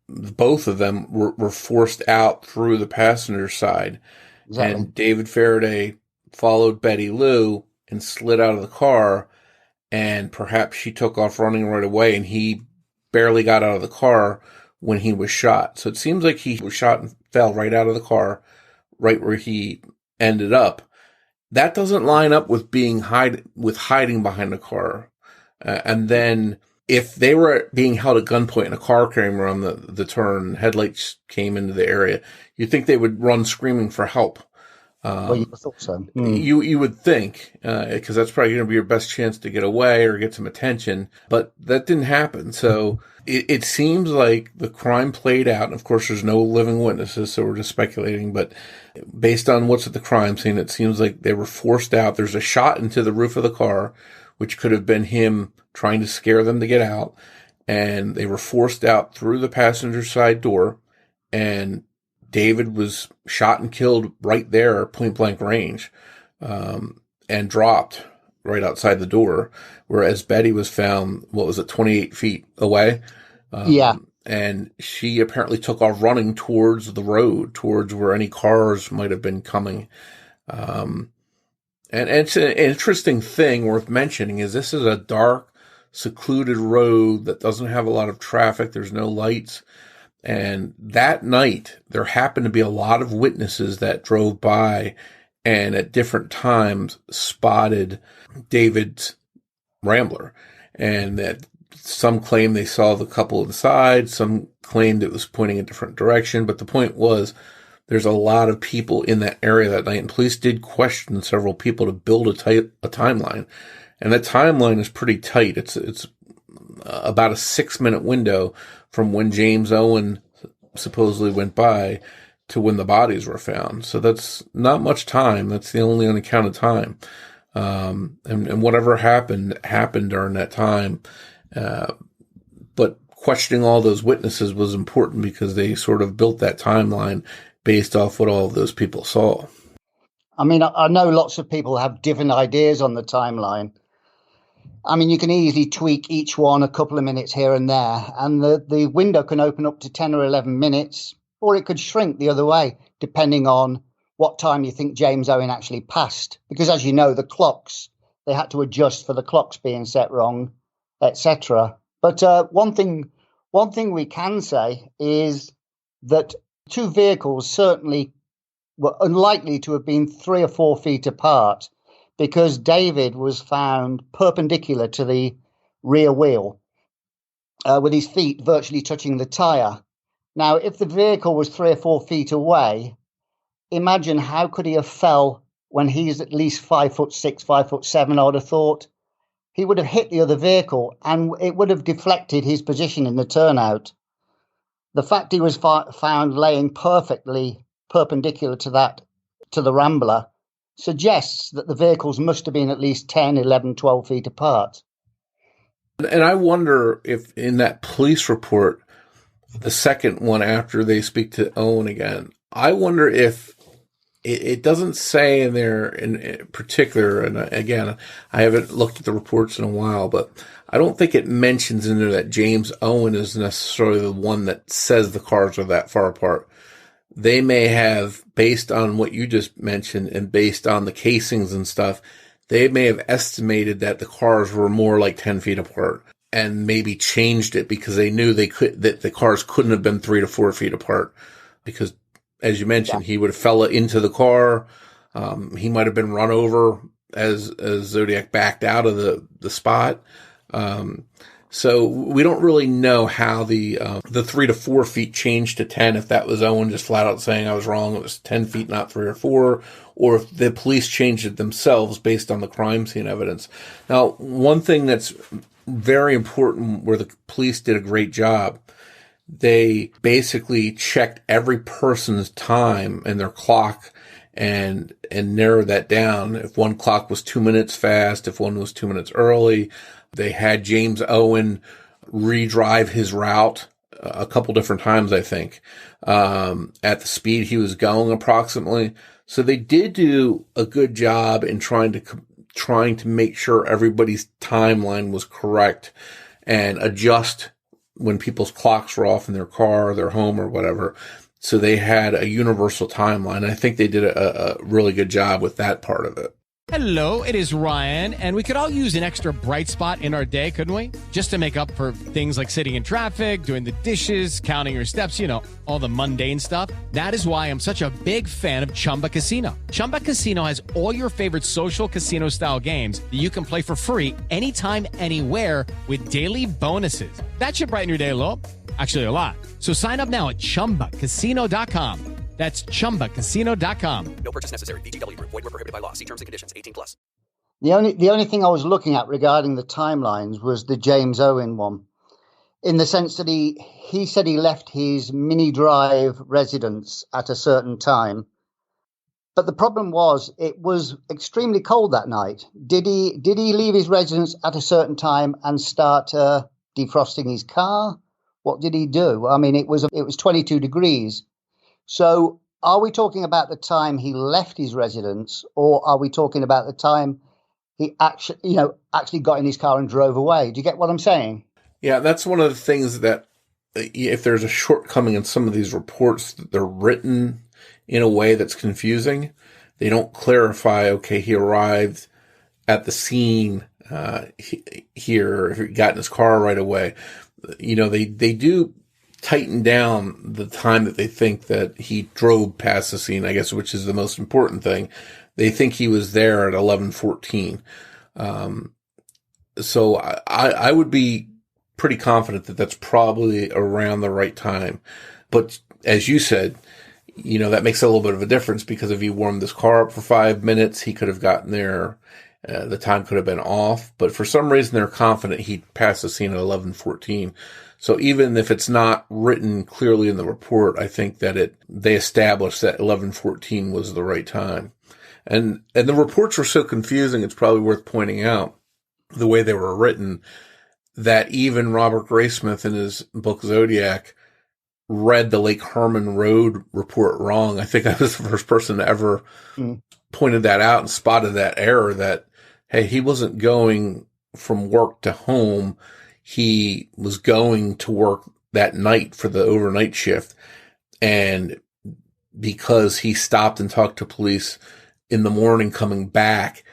both of them were forced out through the passenger side. Exactly. And David Faraday followed Betty Lou and slid out of the car, and perhaps she took off running right away, and he barely got out of the car when he was shot. So it seems like he was shot and fell right out of the car, right where he ended up. That doesn't line up with hiding behind the car. And then if they were being held at gunpoint and a car came around the turn, headlights came into the area, you'd think they would run screaming for help. Well, you thought so. You would think, because that's probably going to be your best chance to get away or get some attention. But that didn't happen. So it seems like the crime played out. And of course, there's no living witnesses, so we're just speculating. But based on what's at the crime scene, it seems like they were forced out. There's a shot into the roof of the car, which could have been him trying to scare them to get out. And they were forced out through the passenger side door. And David was shot and killed right there, point blank range, and dropped right outside the door, whereas Betty was found, 28 feet away? And she apparently took off running towards the road, towards where any cars might have been coming. And it's an interesting thing worth mentioning is this is a dark, secluded road that doesn't have a lot of traffic. There's no lights. And that night, there happened to be a lot of witnesses that drove by and at different times spotted David's Rambler. And that some claim they saw the couple inside, some claimed it was pointing a different direction. But the point was, there's a lot of people in that area that night. And police did question several people to build a timeline. And that timeline is pretty tight. It's about a 6-minute window from when James Owen supposedly went by to when the bodies were found. So that's not much time. That's the only unaccounted time. And whatever happened during that time. But questioning all those witnesses was important because they sort of built that timeline based off what all of those people saw. I mean, I know lots of people have different ideas on the timeline. I mean, you can easily tweak each one a couple of minutes here and there, and the window can open up to 10 or 11 minutes, or it could shrink the other way, depending on what time you think James Owen actually passed. Because as you know, the clocks, they had to adjust for the clocks being set wrong, etc. But one thing we can say is that two vehicles certainly were unlikely to have been 3 or 4 feet apart, because David was found perpendicular to the rear wheel, with his feet virtually touching the tyre. Now, if the vehicle was 3 or 4 feet away, imagine how could he have fell when he's at least 5'6", 5'7", I would have thought. He would have hit the other vehicle and it would have deflected his position in the turnout. The fact he was found laying perfectly perpendicular to the Rambler suggests that the vehicles must have been at least 10, 11, 12 feet apart. And I wonder if in that police report, the second one after they speak to Owen again, I wonder if it doesn't say in there in particular, and again, I haven't looked at the reports in a while, but I don't think it mentions in there that James Owen is necessarily the one that says the cars are that far apart. They may have, based on what you just mentioned and based on the casings and stuff, they may have estimated that the cars were more like 10 feet apart and maybe changed it because they knew that the cars couldn't have been 3 to 4 feet apart because, as you mentioned, he would have fell into the car. He might have been run over as Zodiac backed out of the spot. So we don't really know how the 3 to 4 feet changed to 10, if that was Owen just flat out saying I was wrong, it was 10 feet, not 3 or 4, or if the police changed it themselves based on the crime scene evidence. Now, one thing that's very important where the police did a great job, they basically checked every person's time and their clock and narrowed that down. If one clock was 2 minutes fast, if one was 2 minutes early, they had James Owen redrive his route a couple different times, I think, at the speed he was going approximately. So they did do a good job in trying to make sure everybody's timeline was correct and adjust when people's clocks were off in their car or their home or whatever. So they had a universal timeline. I think they did a really good job with that part of it. Hello, it is Ryan, and we could all use an extra bright spot in our day, couldn't we? Just to make up for things like sitting in traffic, doing the dishes, counting your steps, all the mundane stuff. That is why I'm such a big fan of Chumba Casino. Chumba Casino has all your favorite social casino-style games that you can play for free anytime, anywhere with daily bonuses. That should brighten your day a little. Actually, a lot. So sign up now at ChumbaCasino.com. That's ChumbaCasino.com. No purchase necessary. VGW Group. Void where prohibited by law. See terms and conditions. 18+. The only thing I was looking at regarding the timelines was the James Owen one, in the sense that he said he left his Mini Drive residence at a certain time. But the problem was it was extremely cold that night. Did he leave his residence at a certain time and start defrosting his car? What did he do? I mean, it was 22 degrees. So are we talking about the time he left his residence, or are we talking about the time he actually got in his car and drove away? Do you get what I'm saying? Yeah, that's one of the things that if there's a shortcoming in some of these reports, they're written in a way that's confusing. They don't clarify, okay, he arrived at the scene here, if he got in his car right away. They do tighten down the time that they think that he drove past the scene, I guess, which is the most important thing. They think he was there at 11:14. So I would be pretty confident that that's probably around the right time. But as you said, that makes a little bit of a difference, because if he warmed his car up for 5 minutes, he could have gotten there. The time could have been off, but for some reason they're confident he passed the scene at 11:14. So even if it's not written clearly in the report, I think that they established that 11:14 was the right time. And the reports were so confusing, it's probably worth pointing out the way they were written, that even Robert Graysmith in his book Zodiac read the Lake Herman Road report wrong. I think I was the first person to ever pointed that out and spotted that error, that, hey, he wasn't going from work to home. He was going to work that night for the overnight shift. And because he stopped and talked to police in the morning coming back,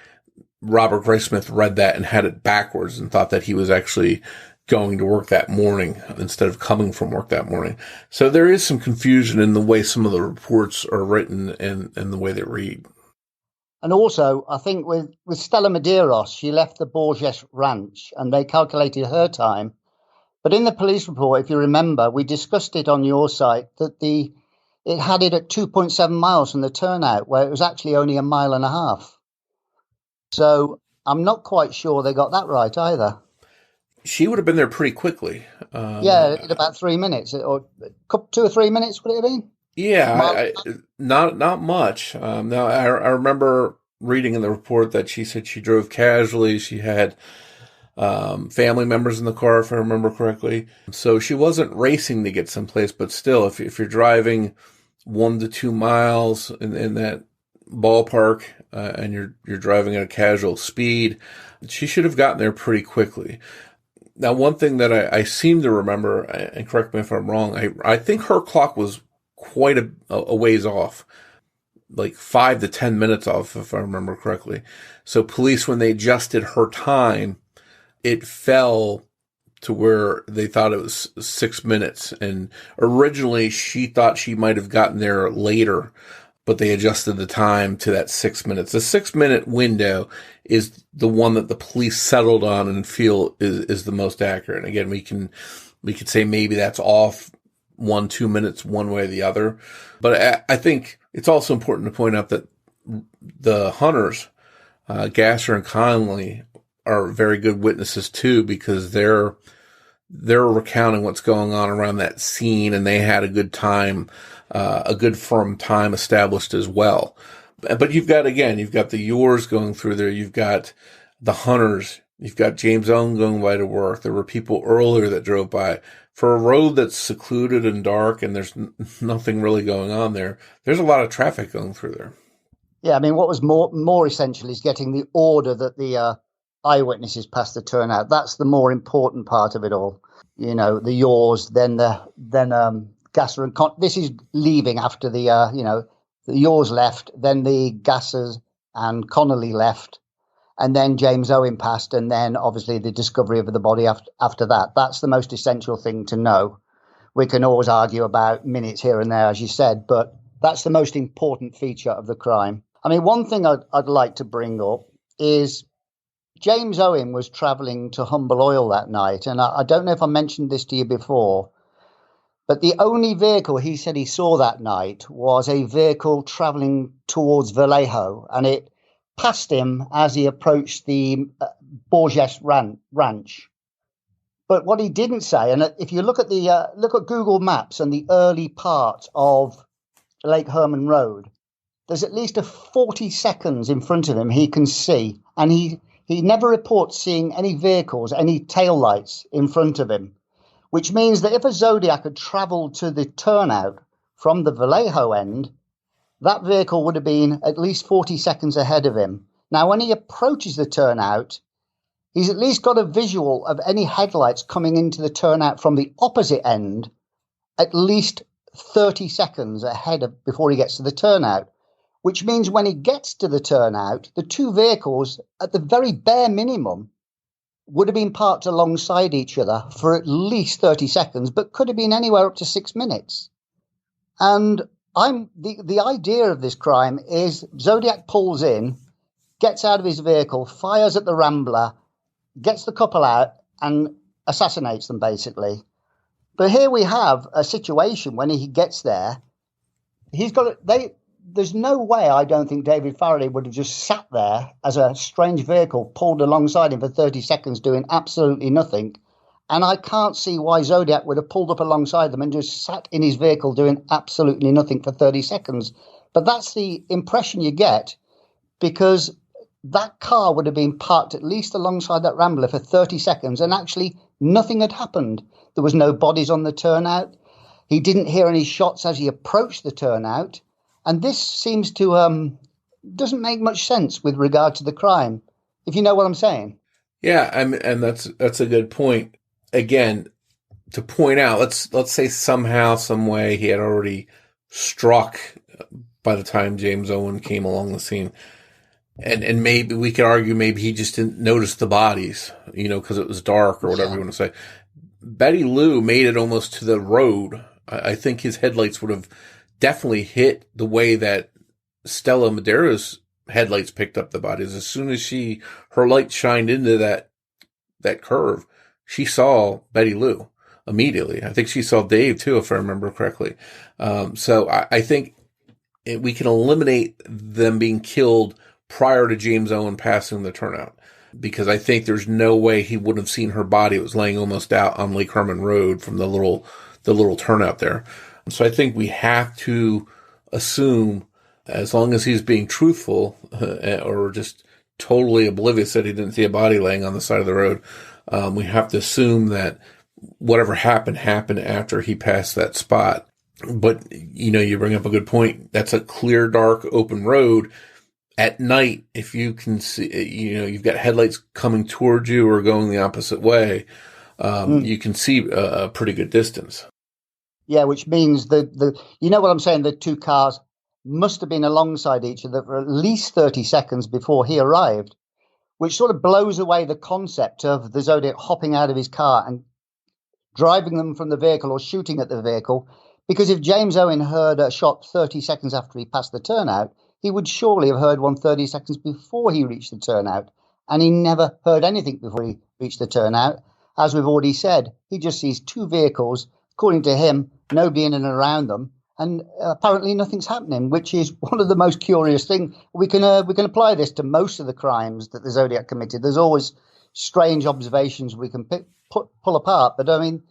Robert Graysmith read that and had it backwards and thought that he was actually going to work that morning instead of coming from work that morning. So there is some confusion in the way some of the reports are written and the way they read. And also, I think with Stella Medeiros, she left the Borges Ranch and they calculated her time. But in the police report, if you remember, we discussed it on your site, that it had it at 2.7 miles from the turnout, where it was actually only 1.5 miles. So I'm not quite sure they got that right either. She would have been there pretty quickly. In about 3 minutes, or 2 or 3 minutes, would it have been? Yeah, not much. Now, I remember reading in the report that she said she drove casually. She had family members in the car, if I remember correctly. So she wasn't racing to get someplace, but still, if you're driving 1 to 2 miles in that ballpark and you're driving at a casual speed, she should have gotten there pretty quickly. Now, one thing that I seem to remember, and correct me if I'm wrong, I think her clock was quite a ways off, like 5 to 10 minutes off, if I remember correctly. So police, when they adjusted her time, it fell to where they thought it was 6 minutes. And originally she thought she might have gotten there later. but they adjusted the time to that 6 minutes. The 6 minute window is the one that the police settled on and feel is the most accurate. And again, we could say maybe that's off 1-2 minutes one way or the other. But I think it's also important to point out that the hunters, Gasser and Conley, are very good witnesses too, because they're recounting what's going on around that scene, and they had a good time, a good firm time established as well. But you've got the yours going through there. You've got the hunters. You've got James Owen going by to work. There were people earlier that drove by. For a road that's secluded and dark and there's nothing really going on there, there's a lot of traffic going through there. Yeah, I mean, what was more essential is getting the order that the eyewitnesses passed the turnout. That's the more important part of it all. You know, the yours, then Gasser and this is leaving after the yours left, then the Gassers and Connolly left, and then James Owen passed, and then obviously the discovery of the body after that. That's the most essential thing to know. We can always argue about minutes here and there, as you said, but that's the most important feature of the crime. I mean, one thing I'd like to bring up is James Owen was travelling to Humble Oil that night, and I don't know if I mentioned this to you before, but the only vehicle he said he saw that night was a vehicle travelling towards Vallejo, and it passed him as he approached the Borges Ranch. But what he didn't say, and if you look at Google Maps and the early part of Lake Herman Road, there's at least a 40 seconds in front of him he can see, and he never reports seeing any vehicles, any taillights in front of him, which means that if a Zodiac had travelled to the turnout from the Vallejo end, that vehicle would have been at least 40 seconds ahead of him. Now, when he approaches the turnout, he's at least got a visual of any headlights coming into the turnout from the opposite end, at least 30 seconds ahead before he gets to the turnout, which means when he gets to the turnout, the two vehicles, at the very bare minimum, would have been parked alongside each other for at least 30 seconds, but could have been anywhere up to 6 minutes. And the idea of this crime is Zodiac pulls in, gets out of his vehicle, fires at the Rambler, gets the couple out, and assassinates them, basically. But here we have a situation when he gets there. There's no way, I don't think, David Faraday would have just sat there as a strange vehicle pulled alongside him for 30 seconds doing absolutely nothing. And I can't see why Zodiac would have pulled up alongside them and just sat in his vehicle doing absolutely nothing for 30 seconds. But that's the impression you get, because that car would have been parked at least alongside that Rambler for 30 seconds and actually nothing had happened. There was no bodies on the turnout. He didn't hear any shots as he approached the turnout. And this seems to doesn't make much sense with regard to the crime, if you know what I'm saying. Yeah, and that's a good point. Again, to point out, let's say somehow, some way he had already struck by the time James Owen came along the scene. And maybe we could argue maybe he just didn't notice the bodies, because it was dark or whatever you want to say. Betty Lou made it almost to the road. I think his headlights would have definitely hit the way that Stella Madeira's headlights picked up the bodies. As soon as her light shined into that curve, she saw Betty Lou immediately. I think she saw Dave too, if I remember correctly. So I think we can eliminate them being killed prior to James Owen passing the turnout, because I think there's no way he would have seen her body. It was laying almost out on Lake Herman Road from the little turnout there. So I think we have to assume, as long as he's being truthful or just totally oblivious that he didn't see a body laying on the side of the road, we have to assume that whatever happened after he passed that spot. But, you bring up a good point. That's a clear, dark, open road. At night, if you can see, you've got headlights coming towards you or going the opposite way, you can see a pretty good distance. Yeah, which means you know what I'm saying? The two cars must have been alongside each other for at least 30 seconds before he arrived, which sort of blows away the concept of the Zodiac hopping out of his car and driving them from the vehicle or shooting at the vehicle, Because if James Owen heard a shot 30 seconds after he passed the turnout, he would surely have heard one 30 seconds before he reached the turnout. And he never heard anything before he reached the turnout. As we've already said, he just sees two vehicles, according to him, nobody in and around them. And apparently nothing's happening, which is one of the most curious things. We can apply this to most of the crimes that the Zodiac committed. There's always strange observations we can pull apart. But, I mean,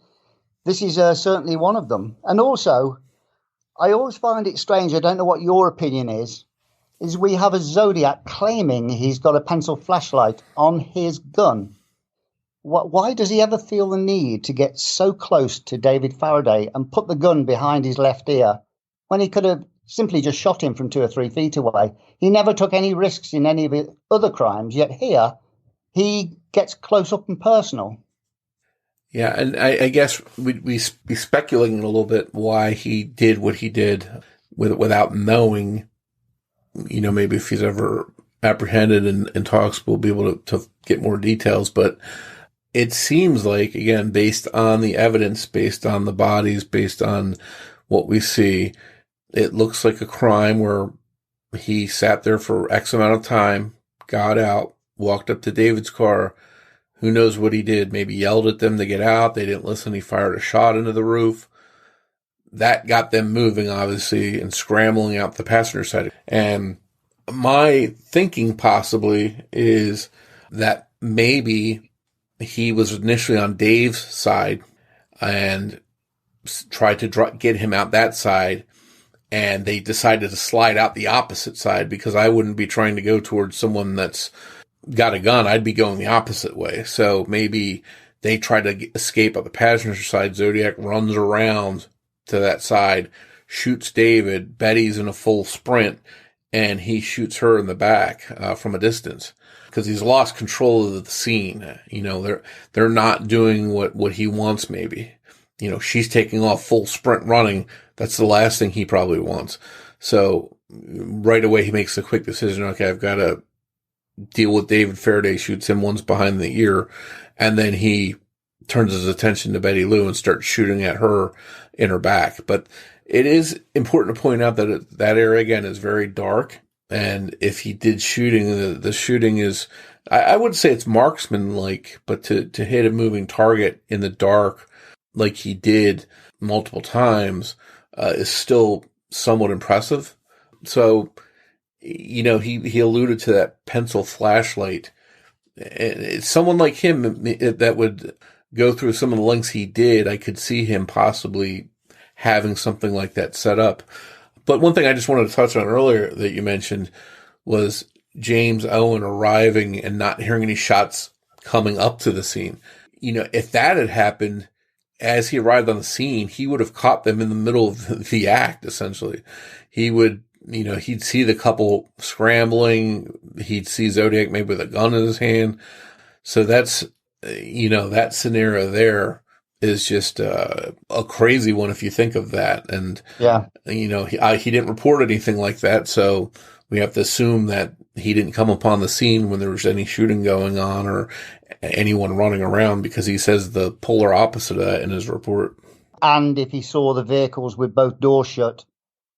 this is certainly one of them. And also, I always find it strange, I don't know what your opinion is we have a Zodiac claiming he's got a pencil flashlight on his gun. Why does he ever feel the need to get so close to David Faraday and put the gun behind his left ear when he could have simply just shot him from 2 or 3 feet away? He never took any risks in any of his other crimes, yet here he gets close up and personal. Yeah, and I guess we'd be speculating a little bit why he did what he did without knowing, maybe if he's ever apprehended in talks, we'll be able to get more details. But it seems like, again, based on the evidence, based on the bodies, based on what we see, it looks like a crime where he sat there for X amount of time, got out, walked up to David's car. Who knows what he did? Maybe yelled at them to get out. They didn't listen. He fired a shot into the roof. That got them moving, obviously, and scrambling out the passenger side. And my thinking possibly is that maybe he was initially on Dave's side and tried to get him out that side, and they decided to slide out the opposite side, because I wouldn't be trying to go towards someone that's got a gun. I'd be going the opposite way. So maybe they try to escape up the passenger side. Zodiac runs around to that side, shoots David. Betty's in a full sprint, and he shoots her in the back from a distance, because he's lost control of the scene. They're not doing what he wants. Maybe, she's taking off full sprint running. That's the last thing he probably wants. So right away he makes a quick decision. Okay, I've got to deal with David Faraday, shoots him once behind the ear, and then he turns his attention to Betty Lou and starts shooting at her in her back. But it is important to point out that that area, again, is very dark. And if he did shooting, the shooting is, I would say it's marksman-like, but to hit a moving target in the dark like he did multiple times is still somewhat impressive. So, he alluded to that pencil flashlight. And someone like him that would go through some of the lengths he did, I could see him possibly having something like that set up. But one thing I just wanted to touch on earlier that you mentioned was James Owen arriving and not hearing any shots coming up to the scene. If that had happened as he arrived on the scene, he would have caught them in the middle of the act, essentially. He would, he'd see the couple scrambling. He'd see Zodiac maybe with a gun in his hand. So that's, that scenario there is just a crazy one if you think of that. And, yeah, he didn't report anything like that. So we have to assume that he didn't come upon the scene when there was any shooting going on or anyone running around, because he says the polar opposite of that in his report. And if he saw the vehicles with both doors shut,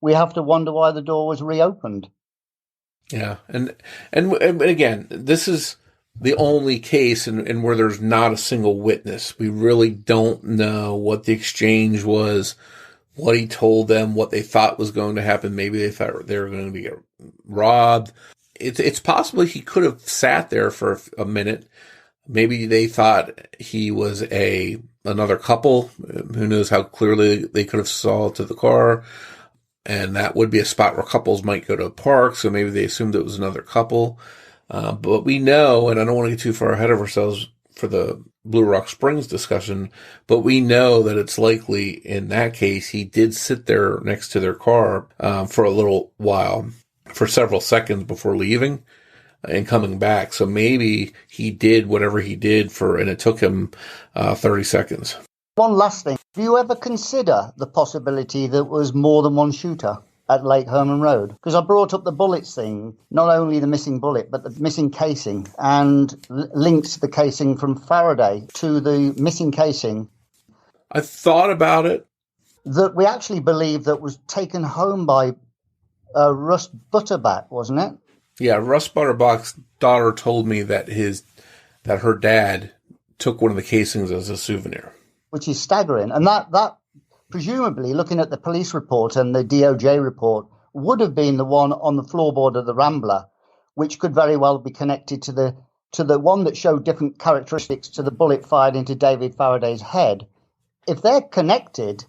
we have to wonder why the door was reopened. Yeah. And again, this is the only case in where there's not a single witness. We really don't know what the exchange was, what he told them, what they thought was going to happen. Maybe they thought they were going to get robbed. It's possible he could have sat there for a minute. Maybe they thought he was another couple. Who knows how clearly they could have saw to the car. And that would be a spot where couples might go to a park. So maybe they assumed it was another couple. But we know, and I don't want to get too far ahead of ourselves for the Blue Rock Springs discussion, but we know that it's likely in that case he did sit there next to their car for a little while, for several seconds before leaving and coming back. So maybe he did whatever he did and it took him 30 seconds. One last thing. Do you ever consider the possibility that was more than one shooter at Lake Herman Road? Because I brought up the bullets thing, not only the missing bullet, but the missing casing, and linked the casing from Faraday to the missing casing. I thought about it. that we actually believe that was taken home by Russ Butterback, wasn't it? Yeah, Russ Butterback's daughter told me that her dad took one of the casings as a souvenir. Which is staggering. And that presumably, looking at the police report and the DOJ report, would have been the one on the floorboard of the Rambler, which could very well be connected to the one that showed different characteristics to the bullet fired into David Faraday's head. If they're connected,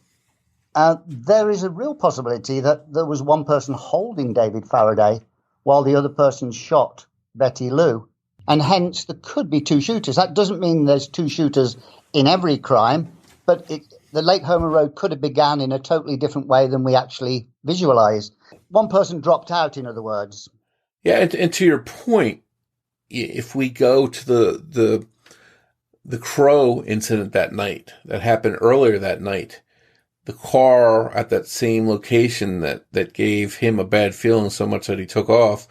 there is a real possibility that there was one person holding David Faraday while the other person shot Betty Lou. And hence, there could be two shooters. That doesn't mean there's two shooters in every crime, but the Lake Herman Road could have begun in a totally different way than we actually visualize. One person dropped out, in other words. Yeah, and to your point, if we go to the Crow incident that night, that happened earlier that night, the car at that same location that gave him a bad feeling so much that he took off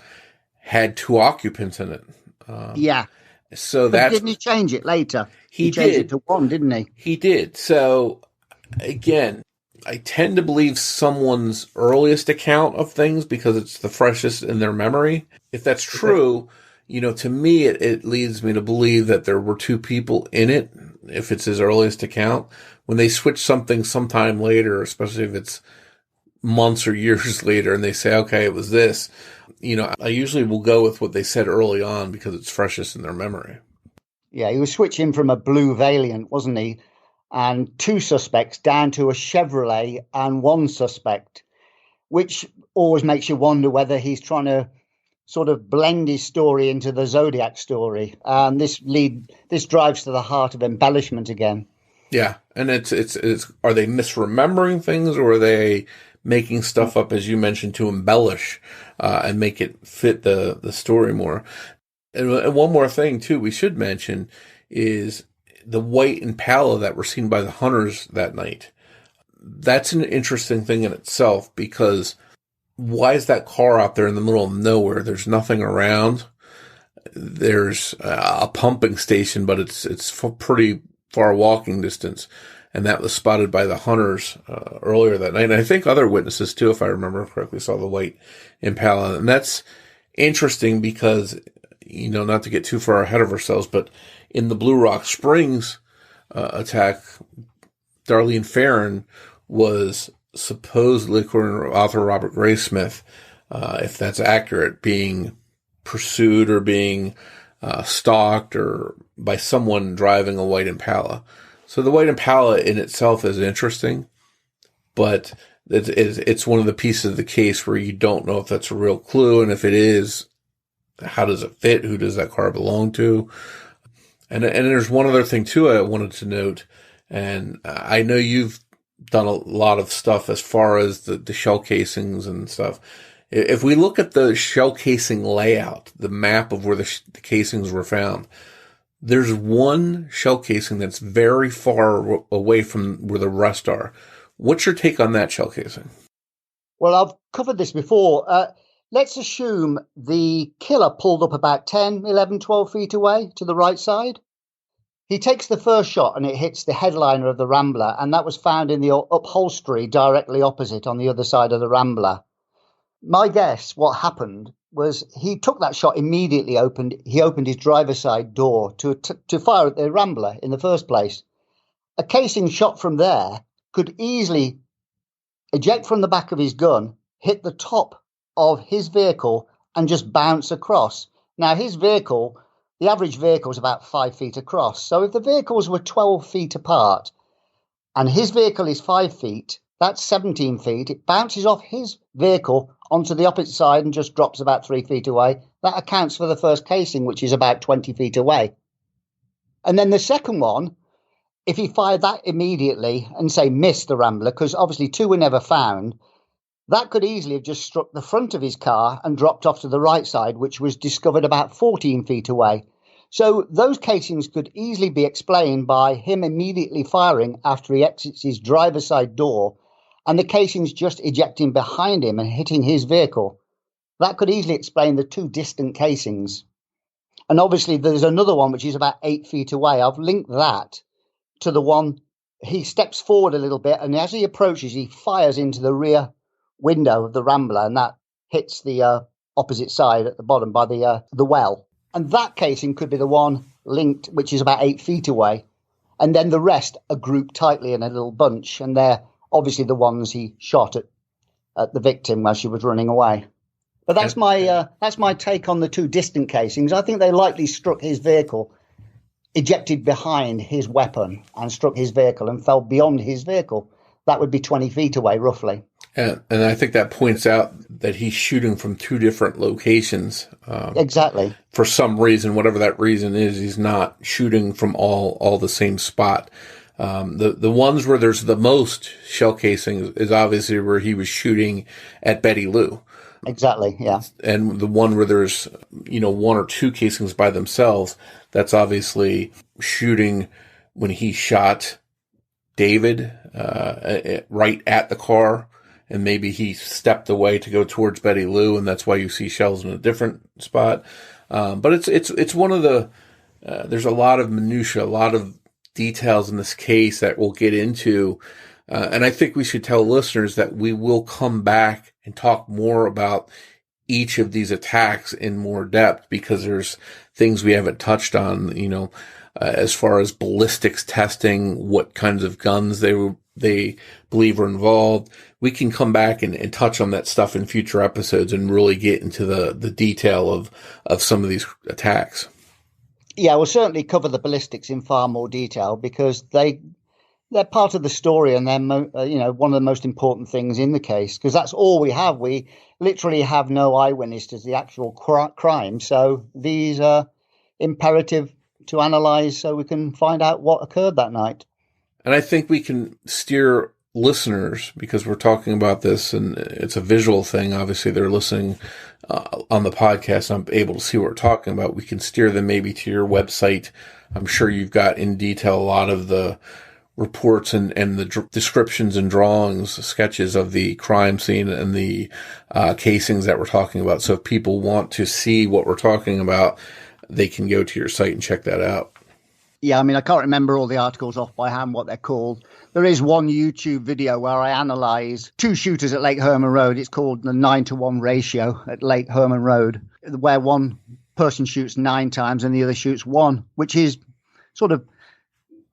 had two occupants in it. Yeah. So but didn't he change it later? He changed it to one, didn't he? He did. So again, I tend to believe someone's earliest account of things because it's the freshest in their memory. If that's true, to me, it leads me to believe that there were two people in it, if it's his earliest account. When they switch something sometime later, especially if it's months or years later, and they say, okay, it was this, I usually will go with what they said early on because it's freshest in their memory. Yeah, he was switching from a blue Valiant, wasn't he? And two suspects down to a Chevrolet and one suspect, which always makes you wonder whether he's trying to sort of blend his story into the Zodiac story. And this drives to the heart of embellishment again. Yeah, and it's are they misremembering things, or are they making stuff up, as you mentioned, to embellish and make it fit the story more? And one more thing too, we should mention is the white Impala that were seen by the hunters that night. That's an interesting thing in itself, because why is that car out there in the middle of nowhere? There's nothing around. There's a pumping station, but it's pretty far walking distance. And that was spotted by the hunters earlier that night. And I think other witnesses too, if I remember correctly, saw the white Impala. And that's interesting because, not to get too far ahead of ourselves, but in the Blue Rock Springs attack, Darlene Ferrin was supposedly, according to author Robert Graysmith, if that's accurate, being pursued or being stalked or by someone driving a white Impala. So the white Impala in itself is interesting, but it's one of the pieces of the case where you don't know if that's a real clue, and if it is, how does it fit? Who does that car belong to? And there's one other thing too I wanted to note, and I know you've done a lot of stuff as far as the shell casings and stuff. If we look at the shell casing layout, the map of where the casings were found, there's one shell casing that's very far away from where the rest are. What's your take on that shell casing? Well, I've covered this before. Let's assume the killer pulled up about 10, 11, 12 feet away to the right side. He takes the first shot and it hits the headliner of the Rambler, and that was found in the upholstery directly opposite on the other side of the Rambler. My guess, what happened was he took that shot immediately. He opened his driver's side door to fire at the Rambler in the first place. A casing shot from there could easily eject from the back of his gun, hit the top of his vehicle, and just bounce across. Now, his vehicle, the average vehicle is about 5 feet across. So if the vehicles were 12 feet apart and his vehicle is 5 feet, that's 17 feet. It bounces off his vehicle onto the opposite side and just drops about 3 feet away. That accounts for the first casing, which is about 20 feet away. And then the second one, if he fired that immediately and say missed the Rambler, because obviously two were never found, that could easily have just struck the front of his car and dropped off to the right side, which was discovered about 14 feet away. So those casings could easily be explained by him immediately firing after he exits his driver's side door, and the casings just ejecting behind him and hitting his vehicle. That could easily explain the two distant casings. And obviously there's another one which is about 8 feet away. I've linked that to the one he steps forward a little bit, and as he approaches, he fires into the rear window of the Rambler, and that hits the opposite side at the bottom by the well. And that casing could be the one linked, which is about 8 feet away. And then the rest are grouped tightly in a little bunch, and they're obviously the ones he shot at the victim while she was running away. But that's my take on the two distant casings. I think they likely struck his vehicle, ejected behind his weapon, and struck his vehicle and fell beyond his vehicle. That would be 20 feet away, roughly. And I think that points out that he's shooting from two different locations. Exactly. For some reason, whatever that reason is, he's not shooting from all the same spot. The ones where there's the most shell casing is obviously where he was shooting at Betty Lou. Exactly, yeah. And the one where there's, one or two casings by themselves, that's obviously shooting when he shot David right at the car, and maybe he stepped away to go towards Betty Lou, and that's why you see shells in a different spot. But it's one of the there's a lot of minutia, a lot of details in this case that we'll get into, and I think we should tell listeners that we will come back and talk more about each of these attacks in more depth, because there's things we haven't touched on, as far as ballistics testing, what kinds of guns they believe are involved. We can come back and touch on that stuff in future episodes and really get into the detail of some of these attacks. Yeah, we'll certainly cover the ballistics in far more detail, because they're part of the story, and they're one of the most important things in the case, because that's all we have. We literally have no eyewitness to the actual crime, so these are imperative to analyze so we can find out what occurred that night. And I think we can steer listeners, because we're talking about this and it's a visual thing. Obviously, they're listening on the podcast. I'm able to see what we're talking about. We can steer them maybe to your website. I'm sure you've got in detail a lot of the reports and the descriptions and drawings, sketches of the crime scene and the casings that we're talking about. So if people want to see what we're talking about, they can go to your site and check that out. Yeah, I mean, I can't remember all the articles off by hand, what they're called. There is one YouTube video where I analyse two shooters at Lake Herman Road. It's called the 9-to-1 ratio at Lake Herman Road, where one person shoots 9 times and the other shoots 1, which is sort of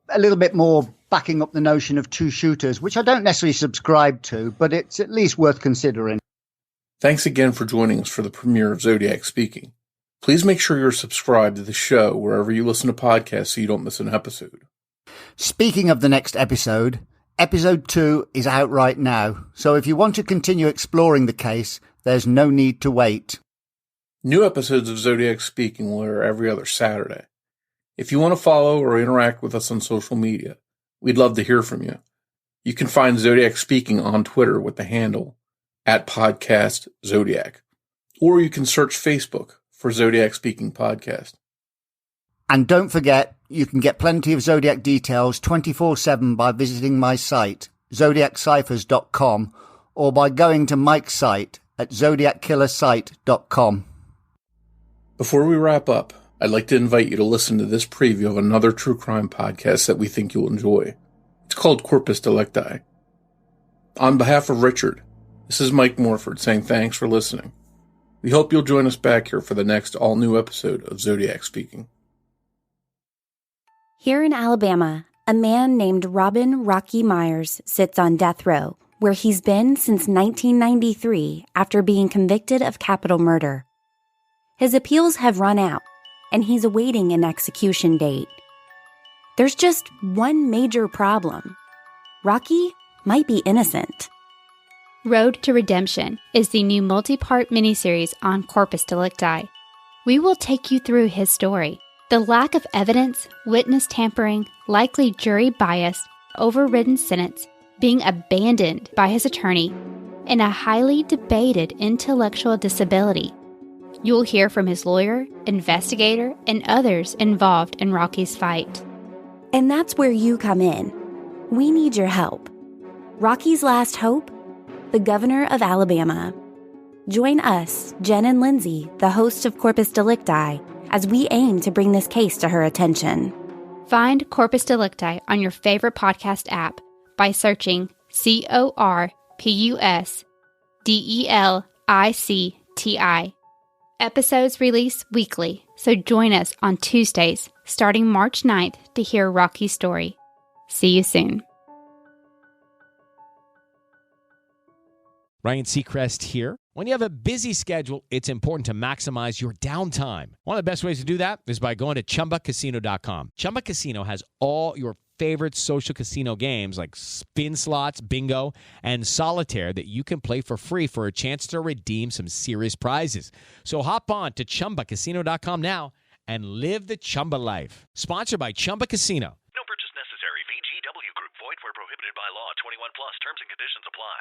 a little bit more backing up the notion of two shooters, which I don't necessarily subscribe to, but it's at least worth considering. Thanks again for joining us for the premiere of Zodiac Speaking. Please make sure you're subscribed to the show wherever you listen to podcasts so you don't miss an episode. Speaking of the next episode, episode 2 is out right now, so if you want to continue exploring the case, there's no need to wait. New episodes of Zodiac Speaking will air every other Saturday. If you want to follow or interact with us on social media, we'd love to hear from you. You can find Zodiac Speaking on Twitter with the handle @PodcastZodiac, or you can search Facebook for Zodiac Speaking Podcast. And don't forget, you can get plenty of Zodiac details 24/7 by visiting my site, zodiacciphers.com, or by going to Mike's site at zodiackillersite.com. Before we wrap up, I'd like to invite you to listen to this preview of another true crime podcast that we think you'll enjoy. It's called Corpus Delicti. On behalf of Richard, this is Mike Morford saying thanks for listening. We hope you'll join us back here for the next all-new episode of Zodiac Speaking. Here in Alabama, a man named Robin Rocky Myers sits on death row, where he's been since 1993 after being convicted of capital murder. His appeals have run out, and he's awaiting an execution date. There's just one major problem. Rocky might be innocent. Road to Redemption is the new multi-part miniseries on Corpus Delicti. We will take you through his story, the lack of evidence, witness tampering, likely jury bias, overridden sentence, being abandoned by his attorney, and a highly debated intellectual disability. You'll hear from his lawyer, investigator, and others involved in Rocky's fight. And that's where you come in. We need your help. Rocky's last hope? The governor of Alabama. Join us, Jen and Lindsay, the hosts of Corpus Delicti, as we aim to bring this case to her attention. Find Corpus Delicti on your favorite podcast app by searching CORPUSDELICTI. Episodes release weekly, so join us on Tuesdays starting March 9th to hear Rocky's story. See you soon. Ryan Seacrest here. When you have a busy schedule, it's important to maximize your downtime. One of the best ways to do that is by going to ChumbaCasino.com. Chumba Casino has all your favorite social casino games like spin slots, bingo, and solitaire that you can play for free for a chance to redeem some serious prizes. So hop on to ChumbaCasino.com now and live the Chumba life. Sponsored by Chumba Casino. No purchase necessary. VGW Group. Void where prohibited by law. 21 plus. Terms and conditions apply.